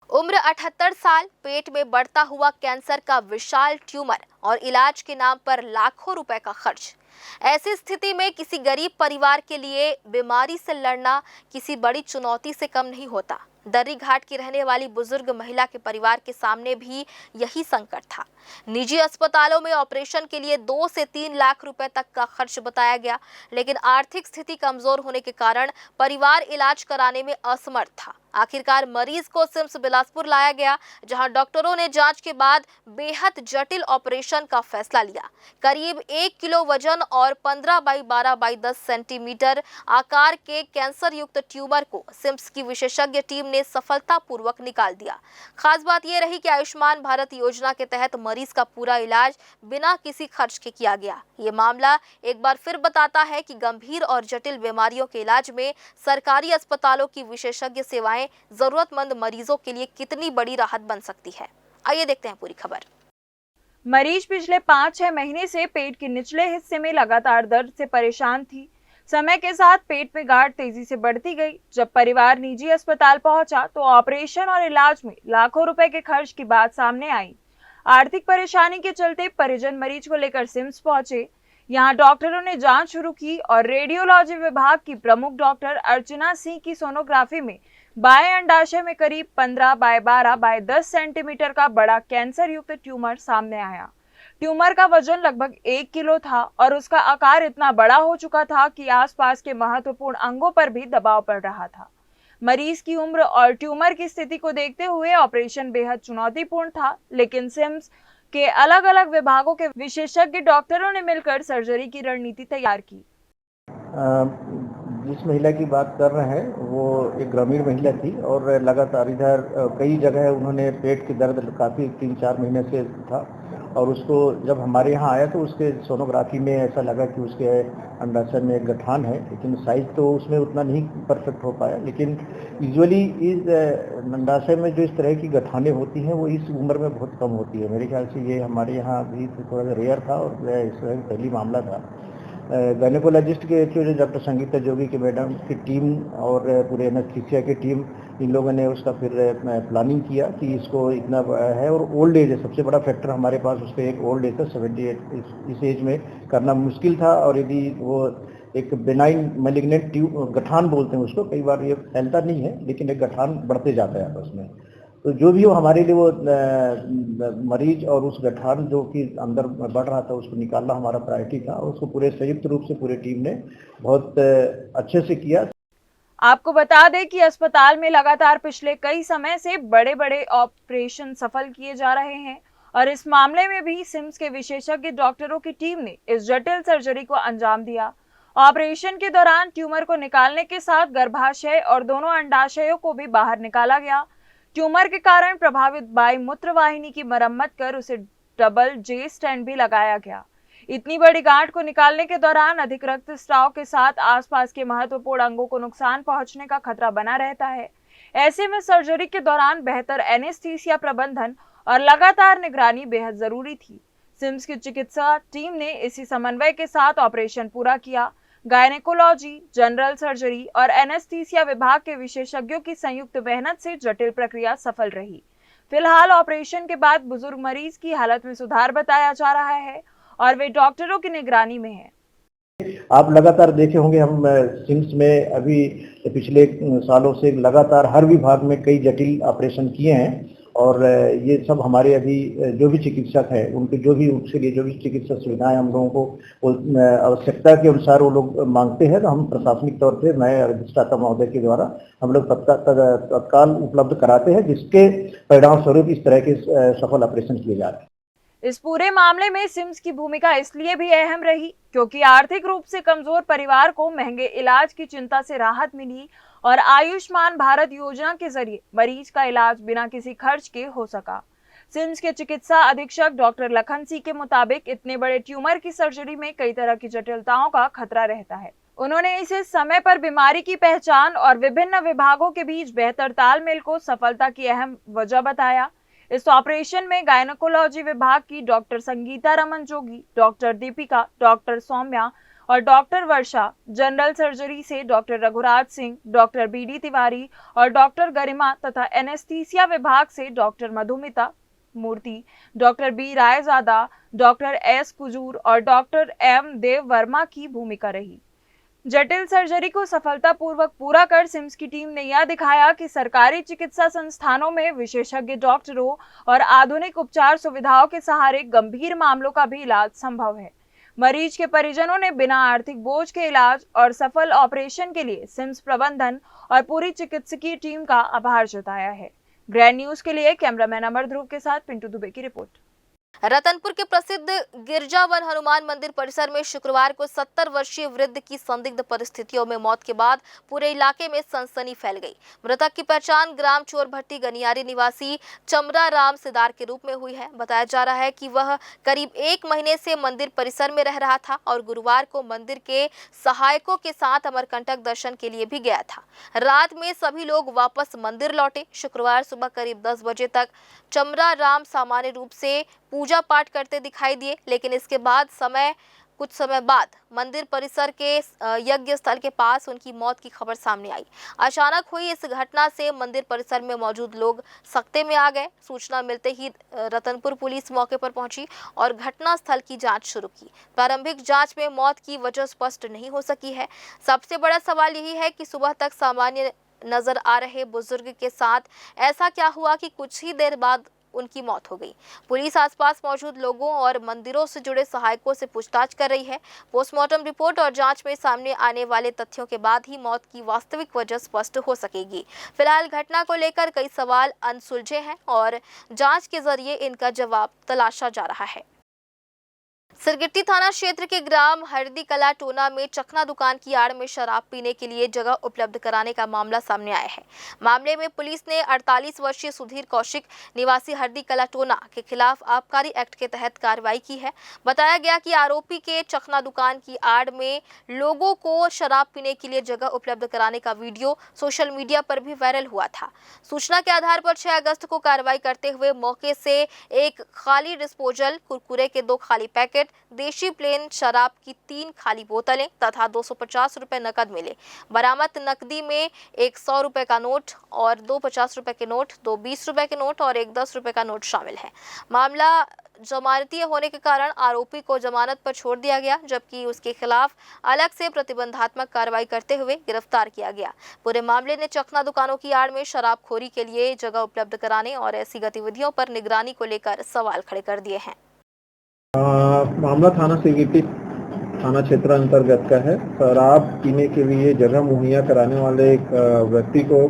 उम्र 78 साल, पेट में बढ़ता हुआ कैंसर का विशाल ट्यूमर और इलाज के नाम पर लाखों रुपए का खर्च। ऐसी स्थिति में किसी गरीब परिवार के लिए बीमारी से लड़ना किसी बड़ी चुनौती से कम नहीं होता। दर्री घाट की रहने वाली बुजुर्ग महिला के परिवार के सामने भी यही संकट था। निजी अस्पतालों में ऑपरेशन के लिए 2 से 3 लाख रुपए तक का खर्च बताया गया, लेकिन आर्थिक स्थिति कमजोर होने के कारण परिवार इलाज कराने में असमर्थ था। आखिरकार मरीज को सिम्स बिलासपुर लाया गया, जहां डॉक्टरों ने जांच के बाद बेहद जटिल ऑपरेशन का फैसला लिया। करीब 1 किलो वजन और 15 बाई 12 बाई 10 सेंटीमीटर आकार के कैंसर युक्त ट्यूमर को सिम्स की विशेषज्ञ टीम ने सफलतापूर्वक निकाल दिया। खास बात यह रही कि आयुष्मान भारत योजना के तहत मरीज का पूरा इलाज बिना किसी खर्च के किया गया। ये मामला एक बार फिर बताता है कि गंभीर और जटिल बीमारियों के इलाज में सरकारी अस्पतालों की विशेषज्ञ सेवाएं जरूरतमंद मरीजों के लिए कितनी बड़ी राहत बन सकती है। आइए देखते हैं पूरी खबर। मरीज पिछले 5-6 महीने से पेट के निचले हिस्से में लगातार दर्द से परेशान थी। समय के साथ पेट में गांठ तेजी से बढ़ती गई। जब परिवार निजी अस्पताल पहुंचा तो ऑपरेशन और इलाज में लाखों रुपए के खर्च की बात सामने आई। आर्थिक परेशानी के चलते परिजन मरीज को लेकर सिम्स पहुंचे। यहां डॉक्टरों ने जांच शुरू की और रेडियोलॉजी विभाग की प्रमुख डॉक्टर अर्चना सिंह की सोनोग्राफी में बाएं अंडाशय में करीब 15 बाय 12 बाय 10 सेंटीमीटर का बड़ा कैंसर युक्त ट्यूमर सामने आया। ट्यूमर का वजन लगभग 1 किलो था और उसका आकार इतना बड़ा हो चुका था कि आसपास के महत्वपूर्ण अंगों पर भी दबाव पड़ रहा था। मरीज की उम्र और ट्यूमर की स्थिति को देखते हुए ऑपरेशन बेहद चुनौतीपूर्ण था, लेकिन सिम्स के अलग अलग विभागों के विशेषज्ञ डॉक्टरों ने मिलकर सर्जरी की रणनीति तैयार की। जिस महिला की बात कर रहे हैं वो एक ग्रामीण महिला थी और लगातार इधर कई जगह उन्होंने पेट की दर्द काफ़ी 3-4 महीने से था और उसको जब हमारे यहाँ आया तो उसके सोनोग्राफी में ऐसा लगा कि उसके अंडाशय में एक गठान है, लेकिन साइज तो उसमें उतना नहीं परफेक्ट हो पाया। लेकिन यूजुअली इस अंडाशय में जो इस तरह की गठानें होती हैं वो इस उम्र में बहुत कम होती है। मेरे ख्याल से ये हमारे यहाँ भी थोड़ा सा रेयर था और इस तरह का पहली मामला था। गायनेकोलॉजिस्ट के जो डॉक्टर संगीता जोगी के मैडम की टीम और पूरे एनेस्थीसिया की टीम, इन लोगों ने उसका फिर प्लानिंग किया कि इसको इतना है और ओल्ड एज है, सबसे बड़ा फैक्टर हमारे पास उसका एक ओल्ड एज था, 78। इस एज में करना मुश्किल था और यदि वो एक बेनाइन मैलिग्नेंट गठान बोलते हैं उसको, कई बार ये फैलता नहीं है लेकिन एक गठान बढ़ते जाता है आपस में। तो जो भी हो हमारे लिए वो मरीज और उस गठान जो कि अंदर बढ़ रहा था उसको निकालना हमारा प्रायोरिटी था और उसको पूरे संयुक्त रूप से पूरी टीम ने बहुत अच्छे से किया। आपको बता दें कि अस्पताल में लगातार पिछले कई समय से बड़े बड़े ऑपरेशन सफल किए जा रहे हैं और इस मामले में भी सिम्स के विशेषज्ञ डॉक्टरों की टीम ने इस जटिल सर्जरी को अंजाम दिया। ऑपरेशन के दौरान ट्यूमर को निकालने के साथ गर्भाशय और दोनों अंडाशयों को भी बाहर निकाला गया। ट्यूमर के कारण प्रभावित बाई मूत्र वाहिनी की मरम्मत कर उसे डबल जे स्टेंट भी लगाया गया। इतनी बड़ी गांठ को निकालने के दौरान अधिक रक्तस्राव के साथ आसपास के महत्वपूर्ण अंगों को नुकसान पहुंचने का खतरा बना रहता है। ऐसे में सर्जरी के दौरान बेहतर एनेस्थीसिया प्रबंधन और लगातार निगरानी बेहद जरूरी थी। सिम्स की चिकित्सा टीम ने इसी समन्वय के साथ ऑपरेशन पूरा किया। गायनेकोलॉजी, जनरल सर्जरी और एनेस्थीसिया विभाग के विशेषज्ञों की संयुक्त मेहनत से जटिल प्रक्रिया सफल रही। फिलहाल ऑपरेशन के बाद बुजुर्ग मरीज की हालत में सुधार बताया जा रहा है और वे डॉक्टरों की निगरानी में हैं। आप लगातार देखे होंगे हम सिम्स में अभी पिछले सालों से लगातार हर विभाग में कई जटिल ऑपरेशन किए हैं और ये सब हमारे अभी जो भी चिकित्सक हैं उनके जो भी उसके लिए जो भी चिकित्सा सुविधाएं हम लोगों को आवश्यकता के अनुसार वो लोग मांगते हैं तो हम प्रशासनिक तौर पे नए अधिष्ठाता महोदय के द्वारा हम लोग तत्काल उपलब्ध कराते हैं, जिसके परिणाम स्वरूप इस तरह के सफल ऑपरेशन किए जा रहे हैं। इस पूरे मामले में सिम्स की भूमिका इसलिए भी अहम रही क्योंकि आर्थिक रूप से कमजोर परिवार को महंगे इलाज की चिंता से राहत मिली और आयुष्मान भारत योजना के जरिए मरीज का इलाज बिना किसी खर्च के हो सका। सिम्स के चिकित्सा अधीक्षक डॉक्टर लखन सिंह के मुताबिक इतने बड़े ट्यूमर की सर्जरी में कई तरह की जटिलताओं का खतरा रहता है। उन्होंने इसे समय पर बीमारी की पहचान और विभिन्न विभागों के बीच बेहतर तालमेल को सफलता की अहम वजह बताया। इस ऑपरेशन में गायनेकोलॉजी विभाग की doctor Sangeeta Raman Jogi, doctor Deepika, doctor Saumya और डॉक्टर वर्षा, जनरल सर्जरी से doctor Raghuraj Singh, doctor B D Tiwari और डॉक्टर गरिमा तथा एनेस्थीसिया विभाग से doctor Madhumita Murthy, doctor B Raizada, doctor S Kujur और डॉक्टर एम देव वर्मा की भूमिका रही। जटिल सर्जरी को सफलतापूर्वक पूरा कर सिम्स की टीम ने यह दिखाया कि सरकारी चिकित्सा संस्थानों में विशेषज्ञ डॉक्टरों और आधुनिक उपचार सुविधाओं के सहारे गंभीर मामलों का भी इलाज संभव है। मरीज के परिजनों ने बिना आर्थिक बोझ के इलाज और सफल ऑपरेशन के लिए सिम्स प्रबंधन और पूरी चिकित्सकीय टीम का आभार जताया है। ग्रैंड न्यूज के लिए कैमरामैन अमर ध्रुव के साथ पिंटू दुबे की रिपोर्ट। रतनपुर के प्रसिद्ध गिरजावन हनुमान मंदिर परिसर में शुक्रवार को 70 वर्षीय वृद्ध की संदिग्ध परिस्थितियों में मौत के बाद पूरे इलाके में सनसनी फैल गई। मृतक की पहचान ग्राम चोरभट्टी गनियारी निवासी चमरा राम सिदार के रूप में हुई है। बताया जा रहा है कि वह करीब 1 महीने से मंदिर परिसर में रह रहा था और गुरुवार को मंदिर के सहायकों के साथ अमरकंटक दर्शन के लिए भी गया था। रात में सभी लोग वापस मंदिर लौटे। शुक्रवार सुबह करीब 10 बजे तक चमरा राम सामान्य रूप से पूजा पाठ करते दिखाई दिए, लेकिन इसके बाद कुछ समय बाद मंदिर परिसर के यज्ञ स्थल के पास उनकी मौत की खबर सामने आई। अचानक हुई इस घटना से मंदिर परिसर में मौजूद लोग सकते में आ गए। सूचना मिलते ही रतनपुर पुलिस मौके पर पहुंची और घटना स्थल की जांच शुरू की। प्रारंभिक जांच में मौत की वजह स्पष्ट नहीं हो सकी है। सबसे बड़ा सवाल यही है कि सुबह तक सामान्य नजर आ रहे बुजुर्ग के साथ ऐसा क्या हुआ कि कुछ ही देर बाद उनकी मौत हो गई। पुलिस आसपास मौजूद लोगों और मंदिरों से जुड़े सहायकों से पूछताछ कर रही है। पोस्टमार्टम रिपोर्ट और जांच में सामने आने वाले तथ्यों के बाद ही मौत की वास्तविक वजह स्पष्ट हो सकेगी। फिलहाल घटना को लेकर कई सवाल अनसुलझे हैं और जांच के जरिए इनका जवाब तलाशा जा रहा है। सिरगिट्टी थाना क्षेत्र के ग्राम हरदी कला टोना में चखना दुकान की आड़ में शराब पीने के लिए जगह उपलब्ध कराने का मामला सामने आया है। मामले में पुलिस ने 48 वर्षीय सुधीर कौशिक निवासी हरदी कला टोना के खिलाफ आबकारी एक्ट के तहत कार्रवाई की है। बताया गया कि आरोपी के चखना दुकान की आड़ में लोगों को शराब पीने के लिए जगह उपलब्ध कराने का वीडियो सोशल मीडिया पर भी वायरल हुआ था। सूचना के आधार पर 6 अगस्त को कार्रवाई करते हुए मौके से एक खाली डिस्पोजल, कुरकुरे के 2 खाली पैकेट, देशी प्लेन शराब की 3 खाली बोतलें तथा 250 रुपए नकद मिले। बरामद नकदी में एक 100 रुपए का नोट और 2 50 रुपए के नोट, 2 20 रुपए के नोट और एक 10 रुपए का नोट शामिल है। मामला जमानती होने के कारण आरोपी को जमानत पर छोड़ दिया गया, जबकि उसके खिलाफ अलग से प्रतिबंधात्मक कार्रवाई करते हुए गिरफ्तार किया गया। पूरे मामले ने चखना दुकानों की आड़ में शराबखोरी के लिए जगह उपलब्ध कराने और ऐसी गतिविधियों पर निगरानी को लेकर सवाल खड़े कर दिए हैं। मामला थाना सिरगिट्टी थाना क्षेत्र अंतर्गत का है। शराब पीने के लिए जगह मुहैया कराने वाले एक व्यक्ति को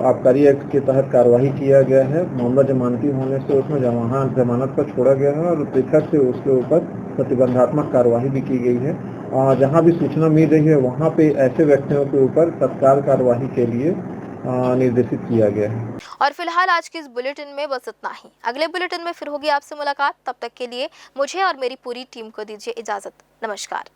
आबकारी एक्ट के तहत कार्रवाई किया गया है। मामला जमानती होने से उसमें जमानत पर छोड़ा गया है और पृथक से उसके ऊपर प्रतिबंधात्मक कार्रवाई भी की गई है। जहां भी सूचना मिल रही है वहां पे ऐसे व्यक्तियों के ऊपर तत्काल कार्रवाई के लिए निर्देशित किया गया है। और फिलहाल आज के इस बुलेटिन में बस इतना ही। अगले बुलेटिन में फिर होगी आपसे मुलाकात। तब तक के लिए मुझे और मेरी पूरी टीम को दीजिए इजाजत। नमस्कार।